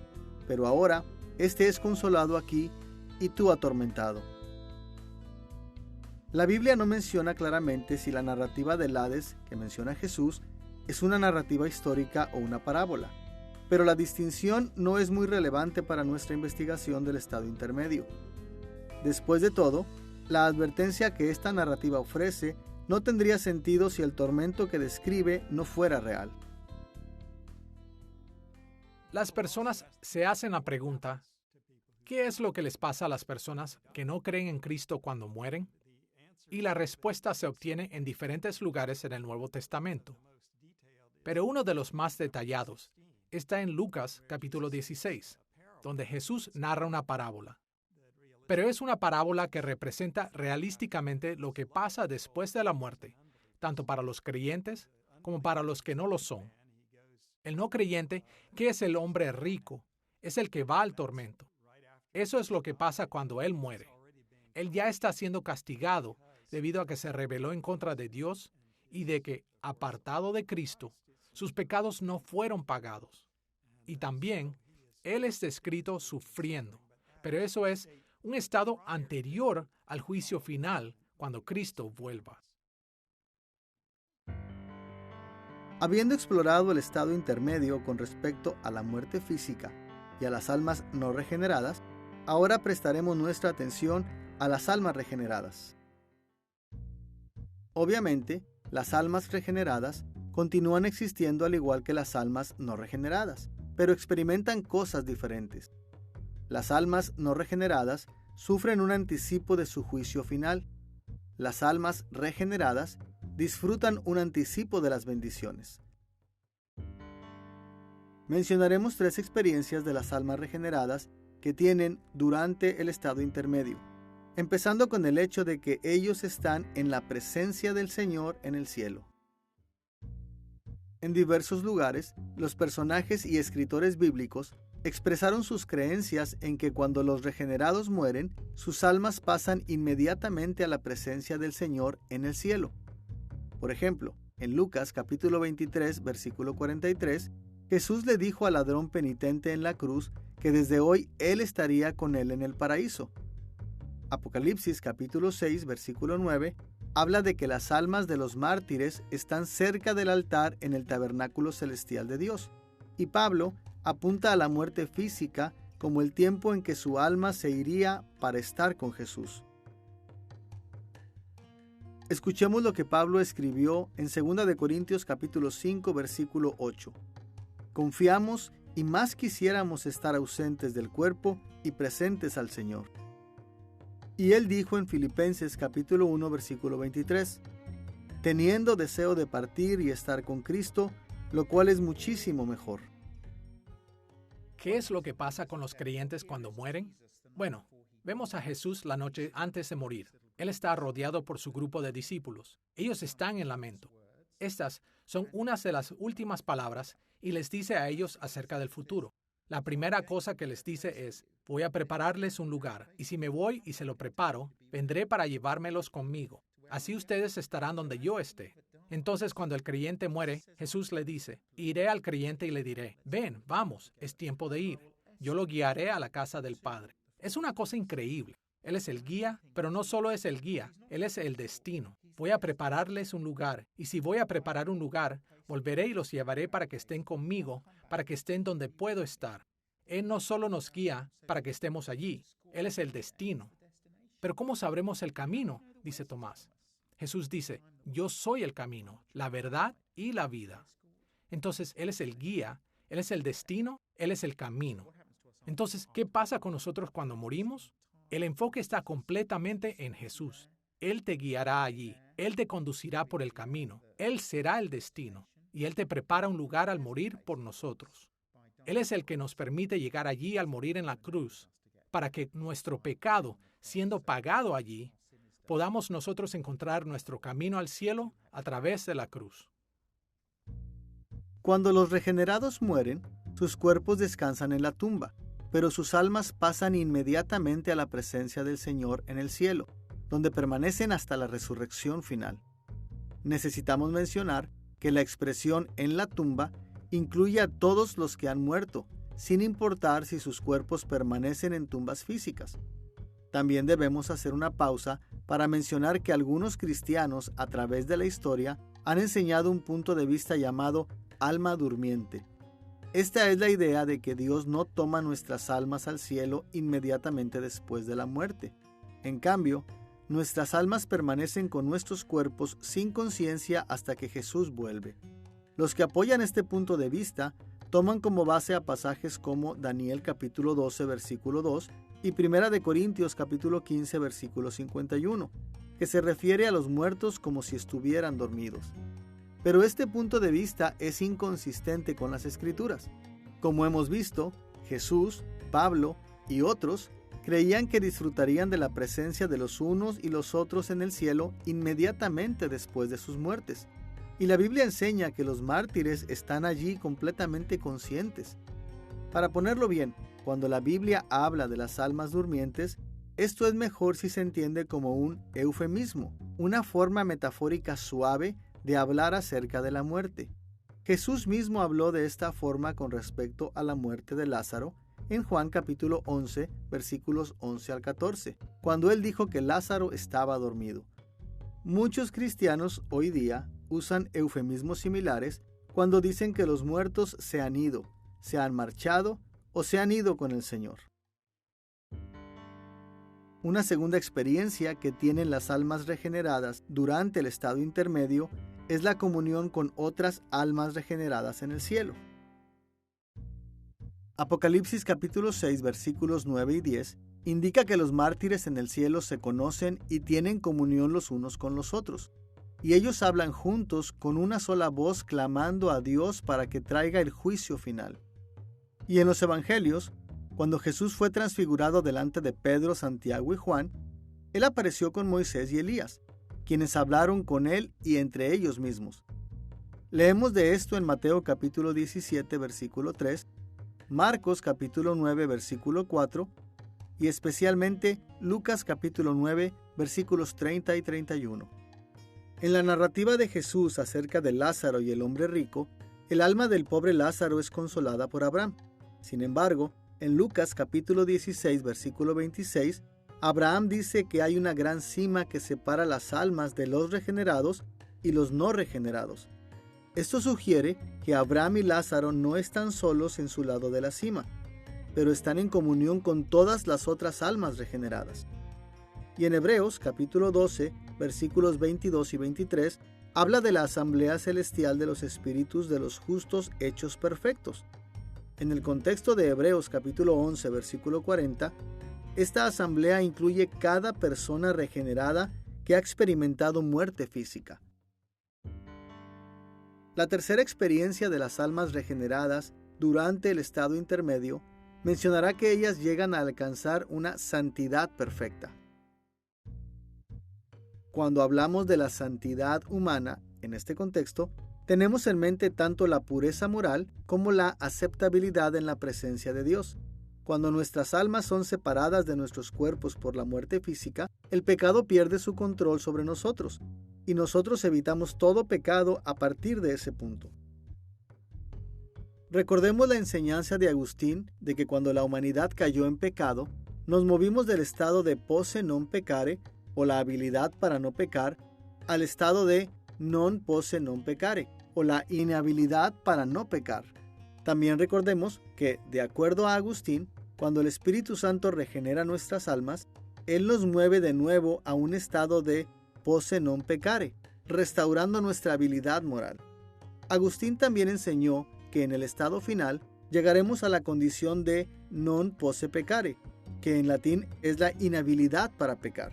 pero ahora éste es consolado aquí y tú atormentado. La Biblia no menciona claramente si la narrativa del Hades que menciona Jesús es una narrativa histórica o una parábola, pero la distinción no es muy relevante para nuestra investigación del estado intermedio. Después de todo, la advertencia que esta narrativa ofrece no tendría sentido si el tormento que describe no fuera real. Las personas se hacen la pregunta, ¿qué es lo que les pasa a las personas que no creen en Cristo cuando mueren? Y la respuesta se obtiene en diferentes lugares en el Nuevo Testamento. Pero uno de los más detallados está en Lucas capítulo 16, donde Jesús narra una parábola. Pero es una parábola que representa realísticamente lo que pasa después de la muerte, tanto para los creyentes como para los que no lo son. El no creyente, que es el hombre rico, es el que va al tormento. Eso es lo que pasa cuando él muere. Él ya está siendo castigado debido a que se rebeló en contra de Dios y de que, apartado de Cristo, sus pecados no fueron pagados. Y también, él es descrito sufriendo, pero eso es un estado anterior al juicio final cuando Cristo vuelva. Habiendo explorado el estado intermedio con respecto a la muerte física y a las almas no regeneradas, ahora prestaremos nuestra atención a las almas regeneradas. Obviamente, las almas regeneradas continúan existiendo al igual que las almas no regeneradas, pero experimentan cosas diferentes. Las almas no regeneradas sufren un anticipo de su juicio final. Las almas regeneradas disfrutan un anticipo de las bendiciones. Mencionaremos 3 experiencias de las almas regeneradas que tienen durante el estado intermedio, empezando con el hecho de que ellos están en la presencia del Señor en el cielo. En diversos lugares, los personajes y escritores bíblicos expresaron sus creencias en que cuando los regenerados mueren, sus almas pasan inmediatamente a la presencia del Señor en el cielo. Por ejemplo, en Lucas capítulo 23, versículo 43, Jesús le dijo al ladrón penitente en la cruz que desde hoy él estaría con él en el paraíso. Apocalipsis capítulo 6, versículo 9, habla de que las almas de los mártires están cerca del altar en el tabernáculo celestial de Dios. Y Pablo apunta a la muerte física como el tiempo en que su alma se iría para estar con Jesús. Escuchemos lo que Pablo escribió en 2 Corintios capítulo 5, versículo 8. Confiamos y más quisiéramos estar ausentes del cuerpo y presentes al Señor. Y él dijo en Filipenses capítulo 1, versículo 23, teniendo deseo de partir y estar con Cristo, lo cual es muchísimo mejor. ¿Qué es lo que pasa con los creyentes cuando mueren? Bueno, vemos a Jesús la noche antes de morir. Él está rodeado por su grupo de discípulos. Ellos están en lamento. Estas son unas de las últimas palabras y les dice a ellos acerca del futuro. La primera cosa que les dice es, voy a prepararles un lugar, y si me voy y se lo preparo, vendré para llevármelos conmigo. Así ustedes estarán donde yo esté. Entonces, cuando el creyente muere, Jesús le dice, iré al creyente y le diré, ven, vamos, es tiempo de ir. Yo lo guiaré a la casa del Padre. Es una cosa increíble. Él es el guía, pero no solo es el guía, Él es el destino. Voy a prepararles un lugar, y si voy a preparar un lugar, volveré y los llevaré para que estén conmigo, para que estén donde puedo estar. Él no solo nos guía para que estemos allí, Él es el destino. Pero ¿cómo sabremos el camino?, dice Tomás. Jesús dice, yo soy el camino, la verdad y la vida. Entonces, Él es el guía, Él es el destino, Él es el camino. Entonces, ¿qué pasa con nosotros cuando morimos? El enfoque está completamente en Jesús. Él te guiará allí, Él te conducirá por el camino, Él será el destino, y Él te prepara un lugar al morir por nosotros. Él es el que nos permite llegar allí al morir en la cruz, para que nuestro pecado, siendo pagado allí, podamos nosotros encontrar nuestro camino al cielo a través de la cruz. Cuando los regenerados mueren, sus cuerpos descansan en la tumba, pero sus almas pasan inmediatamente a la presencia del Señor en el cielo, donde permanecen hasta la resurrección final. Necesitamos mencionar que la expresión en la tumba incluye a todos los que han muerto, sin importar si sus cuerpos permanecen en tumbas físicas. También debemos hacer una pausa para mencionar que algunos cristianos a través de la historia han enseñado un punto de vista llamado alma durmiente. Esta es la idea de que Dios no toma nuestras almas al cielo inmediatamente después de la muerte. En cambio, nuestras almas permanecen con nuestros cuerpos sin conciencia hasta que Jesús vuelve. Los que apoyan este punto de vista toman como base a pasajes como Daniel capítulo 12 versículo 2 y 1 de Corintios capítulo 15 versículo 51, que se refiere a los muertos como si estuvieran dormidos. Pero este punto de vista es inconsistente con las Escrituras. Como hemos visto, Jesús, Pablo y otros creían que disfrutarían de la presencia de los unos y los otros en el cielo inmediatamente después de sus muertes. Y la Biblia enseña que los mártires están allí completamente conscientes. Para ponerlo bien, cuando la Biblia habla de las almas durmientes, esto es mejor si se entiende como un eufemismo, una forma metafórica suave de hablar acerca de la muerte. Jesús mismo habló de esta forma con respecto a la muerte de Lázaro en Juan capítulo 11, versículos 11 al 14, cuando él dijo que Lázaro estaba dormido. Muchos cristianos hoy día usan eufemismos similares cuando dicen que los muertos se han ido, se han marchado o se han ido con el Señor. Una segunda experiencia que tienen las almas regeneradas durante el estado intermedio es la comunión con otras almas regeneradas en el cielo. Apocalipsis capítulo 6 versículos 9 y 10 indica que los mártires en el cielo se conocen y tienen comunión los unos con los otros, y ellos hablan juntos con una sola voz clamando a Dios para que traiga el juicio final. Y en los evangelios, cuando Jesús fue transfigurado delante de Pedro, Santiago y Juan, él apareció con Moisés y Elías, quienes hablaron con él y entre ellos mismos. Leemos de esto en Mateo capítulo 17 versículo 3, Marcos capítulo 9 versículo 4 y especialmente Lucas capítulo 9 versículos 30 y 31. En la narrativa de Jesús acerca de Lázaro y el hombre rico, el alma del pobre Lázaro es consolada por Abraham. Sin embargo, en Lucas capítulo 16 versículo 26, Abraham dice que hay una gran cima que separa las almas de los regenerados y los no regenerados. Esto sugiere que Abraham y Lázaro no están solos en su lado de la cima, pero están en comunión con todas las otras almas regeneradas. Y en Hebreos capítulo 12, versículos 22 y 23, habla de la asamblea celestial de los espíritus de los justos hechos perfectos. En el contexto de Hebreos capítulo 11, versículo 40, esta asamblea incluye cada persona regenerada que ha experimentado muerte física. La tercera experiencia de las almas regeneradas durante el estado intermedio mencionará que ellas llegan a alcanzar una santidad perfecta. Cuando hablamos de la santidad humana, en este contexto, tenemos en mente tanto la pureza moral como la aceptabilidad en la presencia de Dios. Cuando nuestras almas son separadas de nuestros cuerpos por la muerte física, el pecado pierde su control sobre nosotros, y nosotros evitamos todo pecado a partir de ese punto. Recordemos la enseñanza de Agustín de que cuando la humanidad cayó en pecado, nos movimos del estado de posse non peccare, o la habilidad para no pecar, al estado de non posse non peccare, o la inhabilidad para no pecar. También recordemos que, de acuerdo a Agustín, cuando el Espíritu Santo regenera nuestras almas, Él nos mueve de nuevo a un estado de posse non peccare, restaurando nuestra habilidad moral. Agustín también enseñó que en el estado final llegaremos a la condición de non posse peccare, que en latín es la inhabilidad para pecar.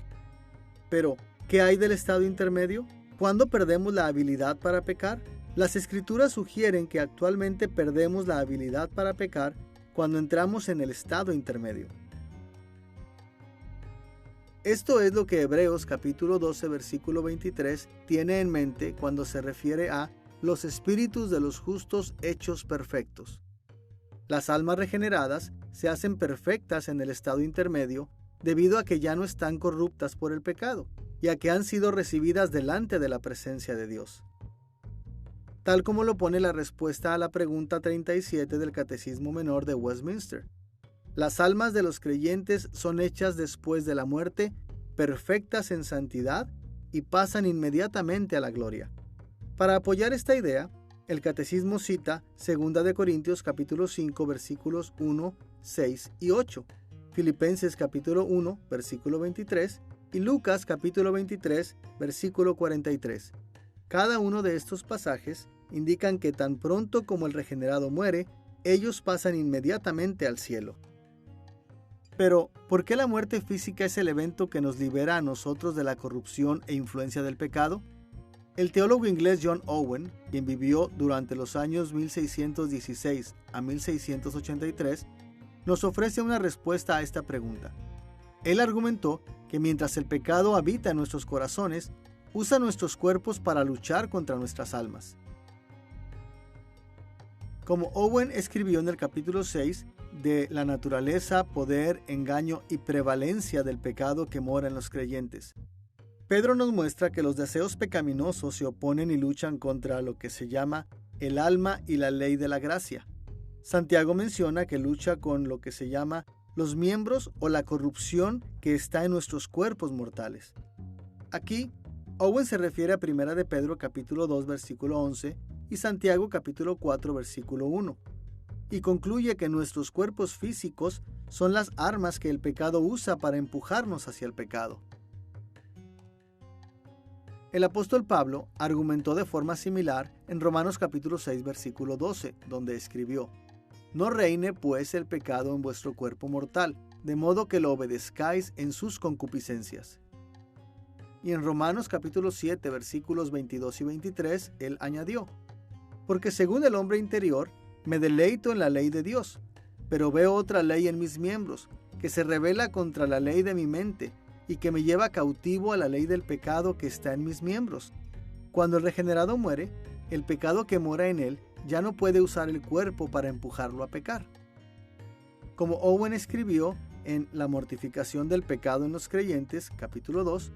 Pero, ¿qué hay del estado intermedio? ¿Cuándo perdemos la habilidad para pecar? Las Escrituras sugieren que actualmente perdemos la habilidad para pecar cuando entramos en el estado intermedio. Esto es lo que Hebreos capítulo 12 versículo 23 tiene en mente cuando se refiere a los espíritus de los justos hechos perfectos. Las almas regeneradas se hacen perfectas en el estado intermedio debido a que ya no están corruptas por el pecado y a que han sido recibidas delante de la presencia de Dios. tal como lo pone la respuesta a la pregunta 37 del Catecismo Menor de Westminster. Las almas de los creyentes son hechas después de la muerte, perfectas en santidad y pasan inmediatamente a la gloria. Para apoyar esta idea, el Catecismo cita 2 Corintios capítulo 5 versículos 1, 6 y 8, Filipenses capítulo 1 versículo 23 y Lucas capítulo 23 versículo 43. Cada uno de estos pasajes indican que tan pronto como el regenerado muere, ellos pasan inmediatamente al cielo. Pero, ¿por qué la muerte física es el evento que nos libera a nosotros de la corrupción e influencia del pecado? El teólogo inglés John Owen, quien vivió durante los años 1616 a 1683, nos ofrece una respuesta a esta pregunta. Él argumentó que mientras el pecado habita en nuestros corazones, usa nuestros cuerpos para luchar contra nuestras almas. Como Owen escribió en el capítulo 6 de la naturaleza, poder, engaño y prevalencia del pecado que mora en los creyentes, Pedro nos muestra que los deseos pecaminosos se oponen y luchan contra lo que se llama el alma y la ley de la gracia. Santiago menciona que lucha con lo que se llama los miembros o la corrupción que está en nuestros cuerpos mortales. Aquí, Owen se refiere a 1 de Pedro capítulo 2 versículo 11 y Santiago capítulo 4 versículo 1, y concluye que nuestros cuerpos físicos son las armas que el pecado usa para empujarnos hacia el pecado. El apóstol Pablo argumentó de forma similar en Romanos capítulo 6 versículo 12, donde escribió: No reine pues el pecado en vuestro cuerpo mortal, de modo que lo obedezcáis en sus concupiscencias. Y en Romanos capítulo 7 versículos 22 y 23, él añadió: Porque según el hombre interior, me deleito en la ley de Dios, pero veo otra ley en mis miembros, que se rebela contra la ley de mi mente, y que me lleva cautivo a la ley del pecado que está en mis miembros. Cuando el regenerado muere, el pecado que mora en él ya no puede usar el cuerpo para empujarlo a pecar. Como Owen escribió en La mortificación del pecado en los creyentes, capítulo 2,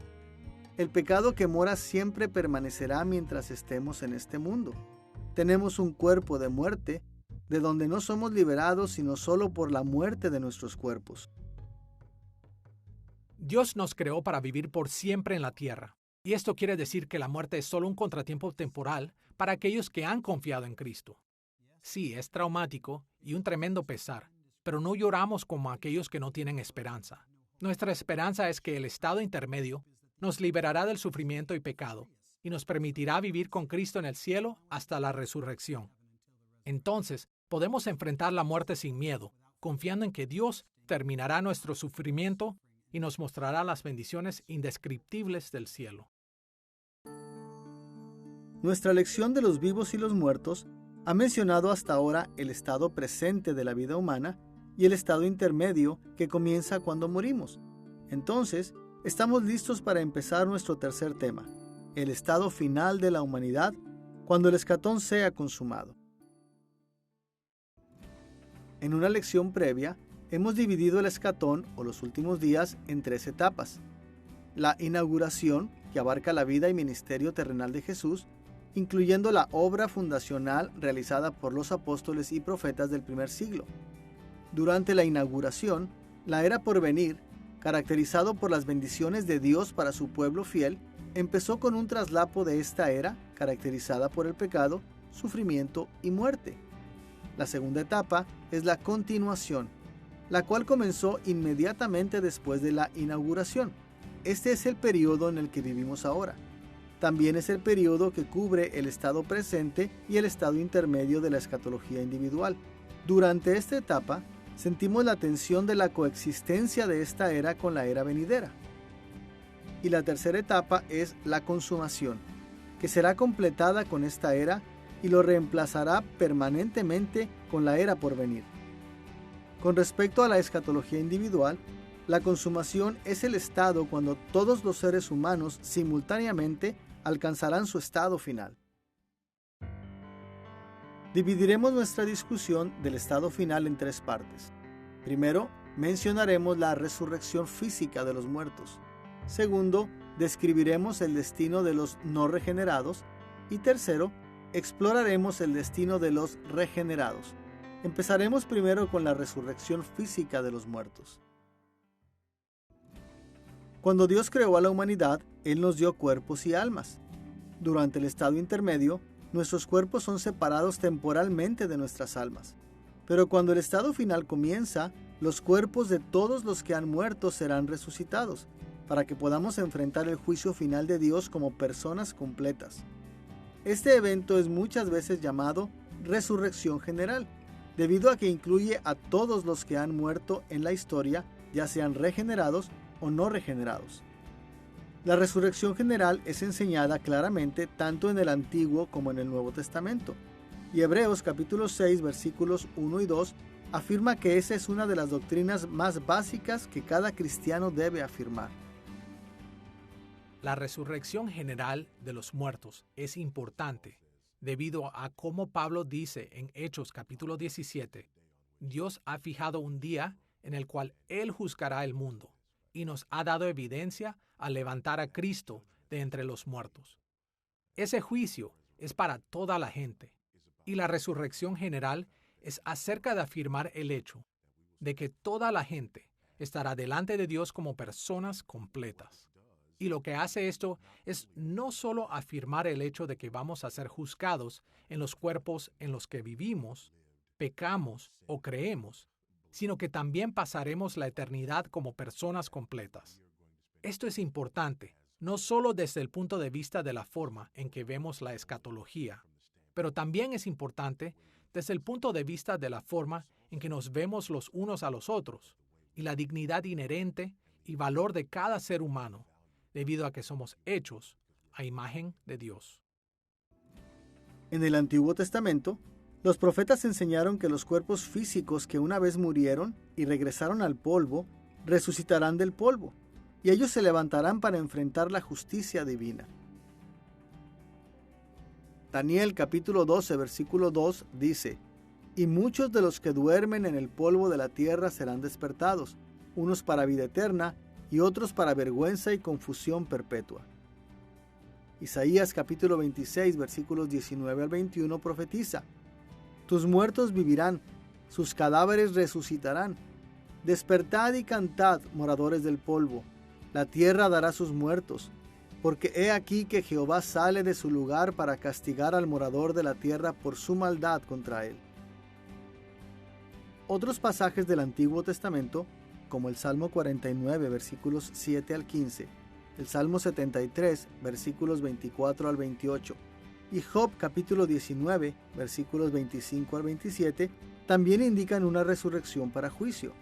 el pecado que mora siempre permanecerá mientras estemos en este mundo. Tenemos un cuerpo de muerte, de donde no somos liberados sino solo por la muerte de nuestros cuerpos. Dios nos creó para vivir por siempre en la tierra, y esto quiere decir que la muerte es solo un contratiempo temporal para aquellos que han confiado en Cristo. Sí, es traumático y un tremendo pesar, pero no lloramos como aquellos que no tienen esperanza. Nuestra esperanza es que el estado intermedio nos liberará del sufrimiento y pecado, y nos permitirá vivir con Cristo en el cielo hasta la resurrección. Entonces, podemos enfrentar la muerte sin miedo, confiando en que Dios terminará nuestro sufrimiento y nos mostrará las bendiciones indescriptibles del cielo. Nuestra lección de los vivos y los muertos ha mencionado hasta ahora el estado presente de la vida humana y el estado intermedio que comienza cuando morimos. Entonces, estamos listos para empezar nuestro tercer tema, el estado final de la humanidad, cuando el escatón sea consumado. En una lección previa, hemos dividido el escatón o los últimos días en 3 etapas. La inauguración, que abarca la vida y ministerio terrenal de Jesús, incluyendo la obra fundacional realizada por los apóstoles y profetas del primer siglo. Durante la inauguración, la era por venir, caracterizado por las bendiciones de Dios para su pueblo fiel, empezó con un traslapo de esta era, caracterizada por el pecado, sufrimiento y muerte. La segunda etapa es la continuación, la cual comenzó inmediatamente después de la inauguración. Este es el periodo en el que vivimos ahora. También es el periodo que cubre el estado presente y el estado intermedio de la escatología individual. Durante esta etapa, sentimos la tensión de la coexistencia de esta era con la era venidera. Y la tercera etapa es la consumación, que será completada con esta era y lo reemplazará permanentemente con la era por venir. Con respecto a la escatología individual, la consumación es el estado cuando todos los seres humanos simultáneamente alcanzarán su estado final. Dividiremos nuestra discusión del estado final en 3 partes. Primero, mencionaremos la resurrección física de los muertos. Segundo, describiremos el destino de los no regenerados. Y tercero, exploraremos el destino de los regenerados. Empezaremos primero con la resurrección física de los muertos. Cuando Dios creó a la humanidad, Él nos dio cuerpos y almas. Durante el estado intermedio, nuestros cuerpos son separados temporalmente de nuestras almas. Pero cuando el estado final comienza, los cuerpos de todos los que han muerto serán resucitados, para que podamos enfrentar el juicio final de Dios como personas completas. Este evento es muchas veces llamado resurrección general, debido a que incluye a todos los que han muerto en la historia, ya sean regenerados o no regenerados. La resurrección general es enseñada claramente tanto en el Antiguo como en el Nuevo Testamento, y Hebreos capítulo 6 versículos 1 y 2 afirma que esa es una de las doctrinas más básicas que cada cristiano debe afirmar. La resurrección general de los muertos es importante debido a cómo Pablo dice en Hechos capítulo 17, Dios ha fijado un día en el cual Él juzgará el mundo y nos ha dado evidencia al levantar a Cristo de entre los muertos. Ese juicio es para toda la gente y la resurrección general es acerca de afirmar el hecho de que toda la gente estará delante de Dios como personas completas. Y lo que hace esto es no solo afirmar el hecho de que vamos a ser juzgados en los cuerpos en los que vivimos, pecamos o creemos, sino que también pasaremos la eternidad como personas completas. Esto es importante, no solo desde el punto de vista de la forma en que vemos la escatología, pero también es importante desde el punto de vista de la forma en que nos vemos los unos a los otros y la dignidad inherente y valor de cada ser humano, debido a que somos hechos a imagen de Dios. En el Antiguo Testamento, los profetas enseñaron que los cuerpos físicos que una vez murieron y regresaron al polvo, resucitarán del polvo, y ellos se levantarán para enfrentar la justicia divina. Daniel capítulo 12 versículo 2 dice, «Y muchos de los que duermen en el polvo de la tierra serán despertados, unos para vida eterna, y otros para vergüenza y confusión perpetua». Isaías capítulo 26 versículos 19 al 21 profetiza, «Tus muertos vivirán, sus cadáveres resucitarán. Despertad y cantad, moradores del polvo, la tierra dará sus muertos, porque he aquí que Jehová sale de su lugar para castigar al morador de la tierra por su maldad contra él». Otros pasajes del Antiguo Testamento, como el Salmo 49, versículos 7 al 15, el Salmo 73, versículos 24 al 28, y Job capítulo 19, versículos 25 al 27, también indican una resurrección para juicio.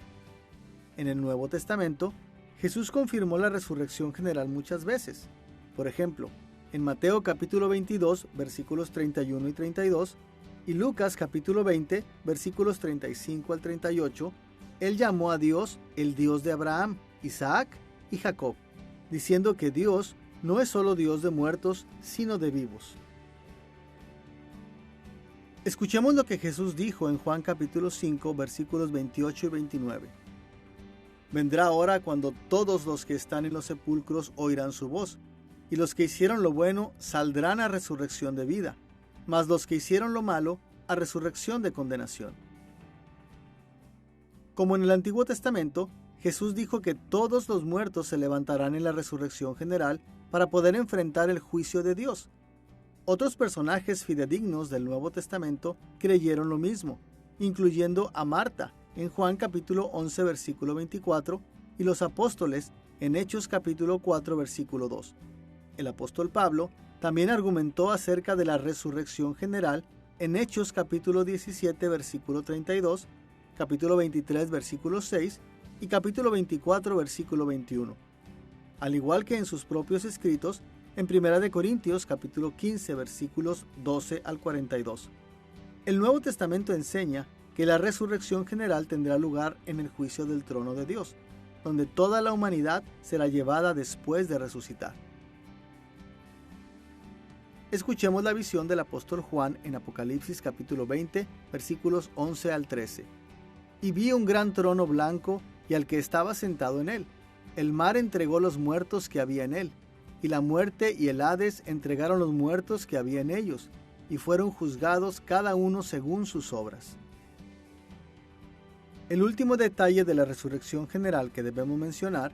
En el Nuevo Testamento, Jesús confirmó la resurrección general muchas veces. Por ejemplo, en Mateo capítulo 22, versículos 31 y 32, y Lucas capítulo 20, versículos 35 al 38, Él llamó a Dios el Dios de Abraham, Isaac y Jacob, diciendo que Dios no es solo Dios de muertos, sino de vivos. Escuchemos lo que Jesús dijo en Juan capítulo 5, versículos 28 y 29. «Vendrá hora cuando todos los que están en los sepulcros oirán su voz, y los que hicieron lo bueno saldrán a resurrección de vida, mas los que hicieron lo malo a resurrección de condenación». Como en el Antiguo Testamento, Jesús dijo que todos los muertos se levantarán en la resurrección general para poder enfrentar el juicio de Dios. Otros personajes fidedignos del Nuevo Testamento creyeron lo mismo, incluyendo a Marta en Juan capítulo 11 versículo 24 y los apóstoles en Hechos capítulo 4 versículo 2. El apóstol Pablo también argumentó acerca de la resurrección general en Hechos capítulo 17 versículo 32, capítulo 23 versículo 6 y capítulo 24 versículo 21. Al igual que en sus propios escritos en 1 Corintios capítulo 15 versículos 12 al 42. El Nuevo Testamento enseña que la resurrección general tendrá lugar en el juicio del trono de Dios, donde toda la humanidad será llevada después de resucitar. Escuchemos la visión del apóstol Juan en Apocalipsis capítulo 20, versículos 11 al 13. «Y vi un gran trono blanco y al que estaba sentado en él. El mar entregó los muertos que había en él, y la muerte y el Hades entregaron los muertos que había en ellos, y fueron juzgados cada uno según sus obras. El último detalle de la resurrección general que debemos mencionar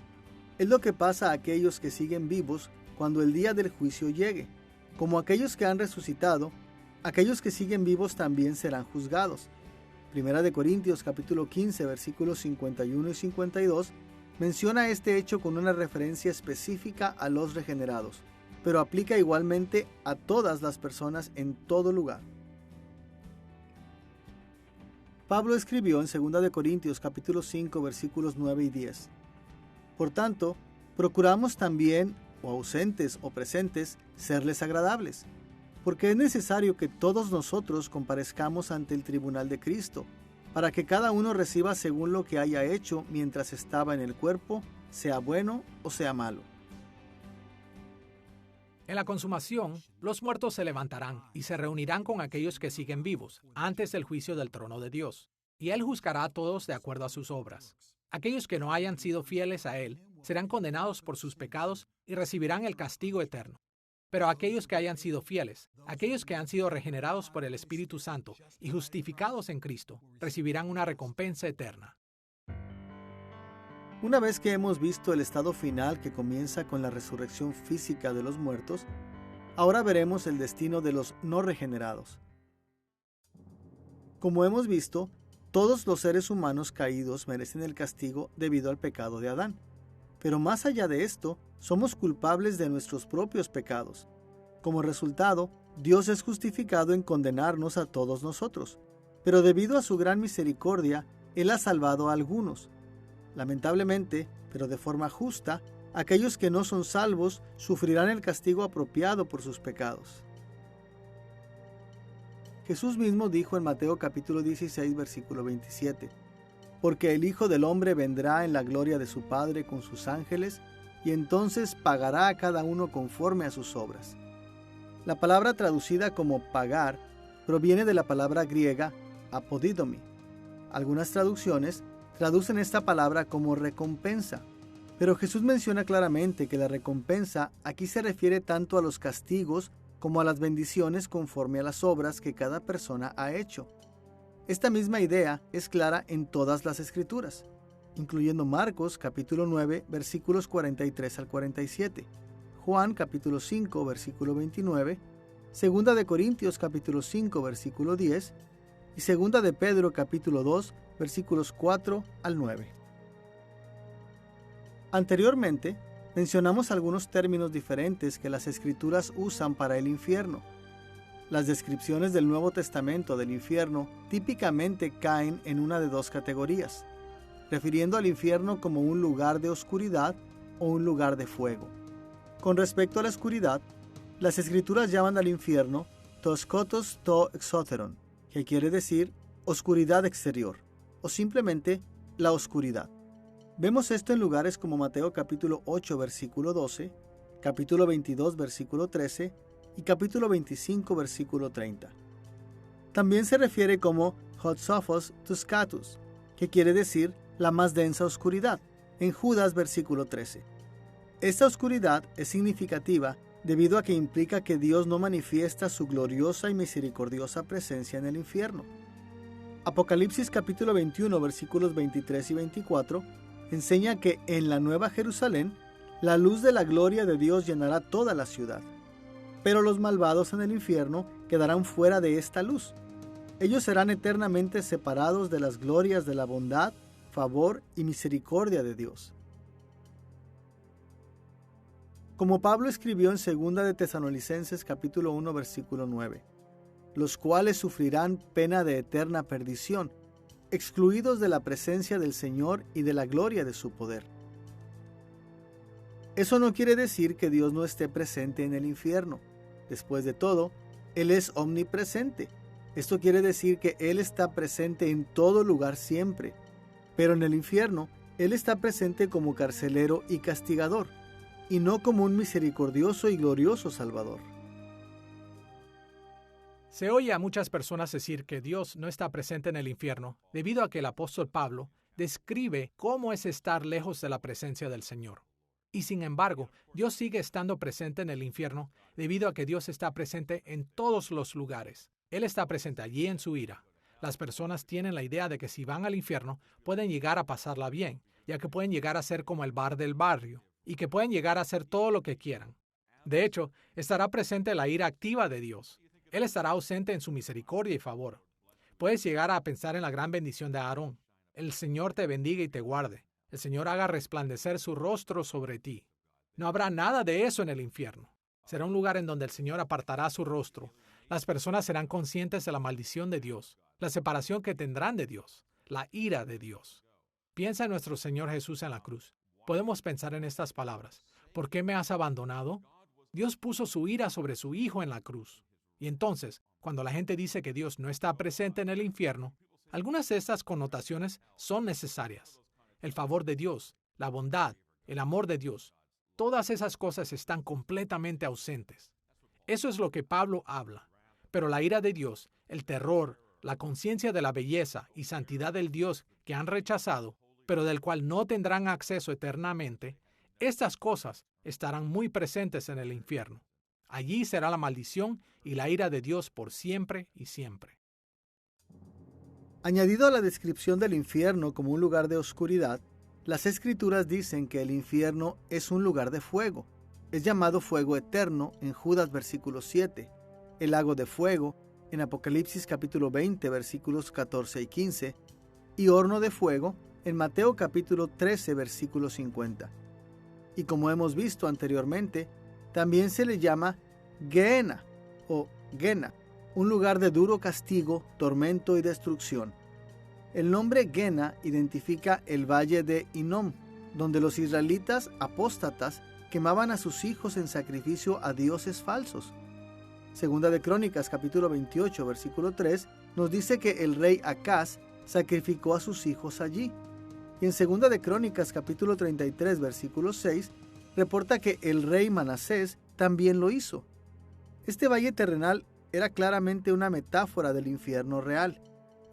es lo que pasa a aquellos que siguen vivos cuando el día del juicio llegue. Como aquellos que han resucitado, aquellos que siguen vivos también serán juzgados. Primera de Corintios capítulo 15 versículos 51 y 52 menciona este hecho con una referencia específica a los regenerados, pero aplica igualmente a todas las personas en todo lugar. Pablo escribió en 2 de Corintios capítulo 5 versículos 9 y 10. Por tanto, procuramos también, o ausentes o presentes, serles agradables, porque es necesario que todos nosotros comparezcamos ante el tribunal de Cristo, para que cada uno reciba según lo que haya hecho mientras estaba en el cuerpo, sea bueno o sea malo. En la consumación, los muertos se levantarán y se reunirán con aquellos que siguen vivos, antes del juicio del trono de Dios, y Él juzgará a todos de acuerdo a sus obras. Aquellos que no hayan sido fieles a Él serán condenados por sus pecados y recibirán el castigo eterno. Pero aquellos que hayan sido fieles, aquellos que han sido regenerados por el Espíritu Santo y justificados en Cristo, recibirán una recompensa eterna. Una vez que hemos visto el estado final que comienza con la resurrección física de los muertos, ahora veremos el destino de los no regenerados. Como hemos visto, todos los seres humanos caídos merecen el castigo debido al pecado de Adán. Pero más allá de esto, somos culpables de nuestros propios pecados. Como resultado, Dios es justificado en condenarnos a todos nosotros. Pero debido a su gran misericordia, Él ha salvado a algunos. Lamentablemente, pero de forma justa, aquellos que no son salvos sufrirán el castigo apropiado por sus pecados. Jesús mismo dijo en Mateo capítulo 16, versículo 27, «Porque el Hijo del Hombre vendrá en la gloria de su Padre con sus ángeles, y entonces pagará a cada uno conforme a sus obras». La palabra traducida como pagar proviene de la palabra griega apodidomi. Algunas traducciones traducen esta palabra como recompensa, pero Jesús menciona claramente que la recompensa aquí se refiere tanto a los castigos como a las bendiciones conforme a las obras que cada persona ha hecho. Esta misma idea es clara en todas las Escrituras, incluyendo Marcos capítulo 9 versículos 43 al 47, Juan capítulo 5 versículo 29, Segunda de Corintios capítulo 5 versículo 10 y Segunda de Pedro capítulo 2 versículos 4 al 9. Anteriormente, mencionamos algunos términos diferentes que las Escrituras usan para el infierno. Las descripciones del Nuevo Testamento del infierno típicamente caen en una de dos categorías, refiriendo al infierno como un lugar de oscuridad o un lugar de fuego. Con respecto a la oscuridad, las Escrituras llaman al infierno toskotos to exoteron, que quiere decir oscuridad exterior, o simplemente la oscuridad. Vemos esto en lugares como Mateo capítulo 8 versículo 12, capítulo 22 versículo 13 y capítulo 25 versículo 30. También se refiere como Hotsophos Tuskatus, que quiere decir la más densa oscuridad, en Judas versículo 13. Esta oscuridad es significativa debido a que implica que Dios no manifiesta su gloriosa y misericordiosa presencia en el infierno. Apocalipsis capítulo 21 versículos 23 y 24 enseña que en la Nueva Jerusalén la luz de la gloria de Dios llenará toda la ciudad. Pero los malvados en el infierno quedarán fuera de esta luz. Ellos serán eternamente separados de las glorias de la bondad, favor y misericordia de Dios. Como Pablo escribió en 2 de Tesalonicenses capítulo 1 versículo 9, los cuales sufrirán pena de eterna perdición, excluidos de la presencia del Señor y de la gloria de su poder. Eso no quiere decir que Dios no esté presente en el infierno. Después de todo, Él es omnipresente. Esto quiere decir que Él está presente en todo lugar siempre. Pero en el infierno, Él está presente como carcelero y castigador, y no como un misericordioso y glorioso Salvador. Se oye a muchas personas decir que Dios no está presente en el infierno debido a que el apóstol Pablo describe cómo es estar lejos de la presencia del Señor. Y sin embargo, Dios sigue estando presente en el infierno debido a que Dios está presente en todos los lugares. Él está presente allí en su ira. Las personas tienen la idea de que si van al infierno pueden llegar a pasarla bien, ya que pueden llegar a ser como el bar del barrio, y que pueden llegar a hacer todo lo que quieran. De hecho, estará presente la ira activa de Dios. Él estará ausente en su misericordia y favor. Puedes llegar a pensar en la gran bendición de Aarón. El Señor te bendiga y te guarde. El Señor haga resplandecer su rostro sobre ti. No habrá nada de eso en el infierno. Será un lugar en donde el Señor apartará su rostro. Las personas serán conscientes de la maldición de Dios, la separación que tendrán de Dios, la ira de Dios. Piensa en nuestro Señor Jesús en la cruz. Podemos pensar en estas palabras. ¿Por qué me has abandonado? Dios puso su ira sobre su Hijo en la cruz. Y entonces, cuando la gente dice que Dios no está presente en el infierno, algunas de estas connotaciones son necesarias. El favor de Dios, la bondad, el amor de Dios, todas esas cosas están completamente ausentes. Eso es lo que Pablo habla. Pero la ira de Dios, el terror, la conciencia de la belleza y santidad del Dios que han rechazado, pero del cual no tendrán acceso eternamente, estas cosas estarán muy presentes en el infierno. Allí será la maldición y la ira de Dios por siempre y siempre. Añadido a la descripción del infierno como un lugar de oscuridad, las Escrituras dicen que el infierno es un lugar de fuego. Es llamado fuego eterno en Judas versículo 7, el lago de fuego en Apocalipsis capítulo 20 versículos 14 y 15, y horno de fuego en Mateo capítulo 13 versículo 50. Y como hemos visto anteriormente, también se le llama Gehenna o Gena, un lugar de duro castigo, tormento y destrucción. El nombre Gena identifica el valle de Hinnom, donde los israelitas apóstatas quemaban a sus hijos en sacrificio a dioses falsos. Segunda de Crónicas capítulo 28 versículo 3 nos dice que el rey Acaz sacrificó a sus hijos allí. Y en Segunda de Crónicas capítulo 33 versículo 6 reporta que el rey Manasés también lo hizo. Este valle terrenal era claramente una metáfora del infierno real.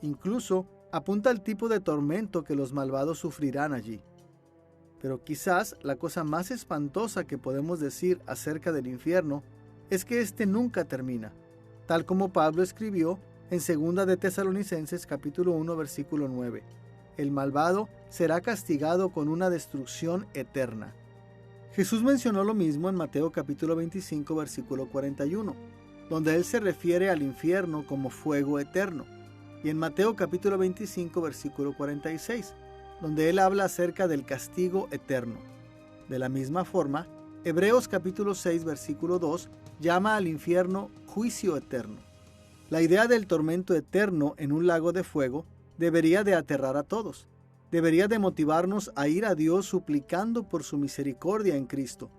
Incluso apunta al tipo de tormento que los malvados sufrirán allí. Pero quizás la cosa más espantosa que podemos decir acerca del infierno es que este nunca termina, tal como Pablo escribió en 2 de Tesalonicenses capítulo 1 versículo 9. El malvado será castigado con una destrucción eterna. Jesús mencionó lo mismo en Mateo capítulo 25 versículo 41, donde él se refiere al infierno como fuego eterno, y en Mateo capítulo 25 versículo 46, donde él habla acerca del castigo eterno. De la misma forma, Hebreos capítulo 6 versículo 2 llama al infierno juicio eterno. La idea del tormento eterno en un lago de fuego debería de aterrar a todos. Debería de motivarnos a ir a Dios suplicando por su misericordia en Cristo.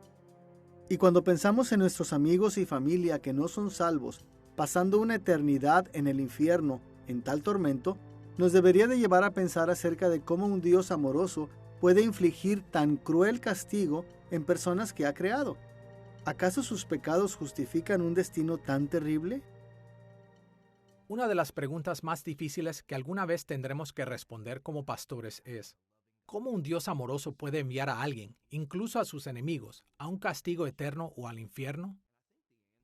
Y cuando pensamos en nuestros amigos y familia que no son salvos, pasando una eternidad en el infierno en tal tormento, nos debería de llevar a pensar acerca de cómo un Dios amoroso puede infligir tan cruel castigo en personas que ha creado. ¿Acaso sus pecados justifican un destino tan terrible? Una de las preguntas más difíciles que alguna vez tendremos que responder como pastores es, ¿cómo un Dios amoroso puede enviar a alguien, incluso a sus enemigos, a un castigo eterno o al infierno?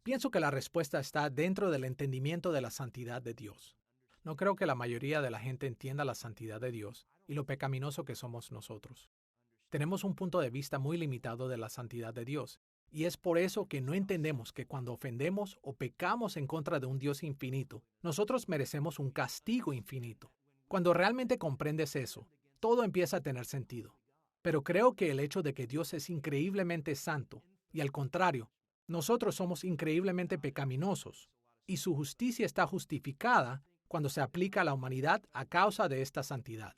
Pienso que la respuesta está dentro del entendimiento de la santidad de Dios. No creo que la mayoría de la gente entienda la santidad de Dios y lo pecaminoso que somos nosotros. Tenemos un punto de vista muy limitado de la santidad de Dios, y es por eso que no entendemos que cuando ofendemos o pecamos en contra de un Dios infinito, nosotros merecemos un castigo infinito. Cuando realmente comprendes eso, todo empieza a tener sentido. Pero creo que el hecho de que Dios es increíblemente santo, y al contrario, nosotros somos increíblemente pecaminosos, y su justicia está justificada cuando se aplica a la humanidad a causa de esta santidad.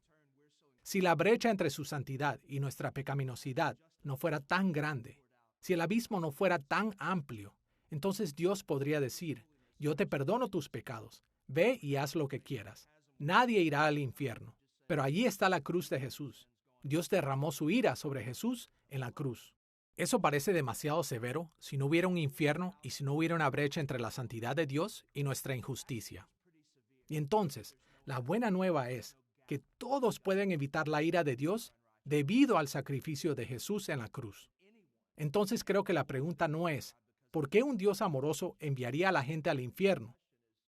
Si la brecha entre su santidad y nuestra pecaminosidad no fuera tan grande, si el abismo no fuera tan amplio, entonces Dios podría decir, yo te perdono tus pecados, ve y haz lo que quieras. Nadie irá al infierno. Pero allí está la cruz de Jesús. Dios derramó su ira sobre Jesús en la cruz. Eso parece demasiado severo si no hubiera un infierno y si no hubiera una brecha entre la santidad de Dios y nuestra injusticia. Y entonces, la buena nueva es que todos pueden evitar la ira de Dios debido al sacrificio de Jesús en la cruz. Entonces creo que la pregunta no es, ¿por qué un Dios amoroso enviaría a la gente al infierno?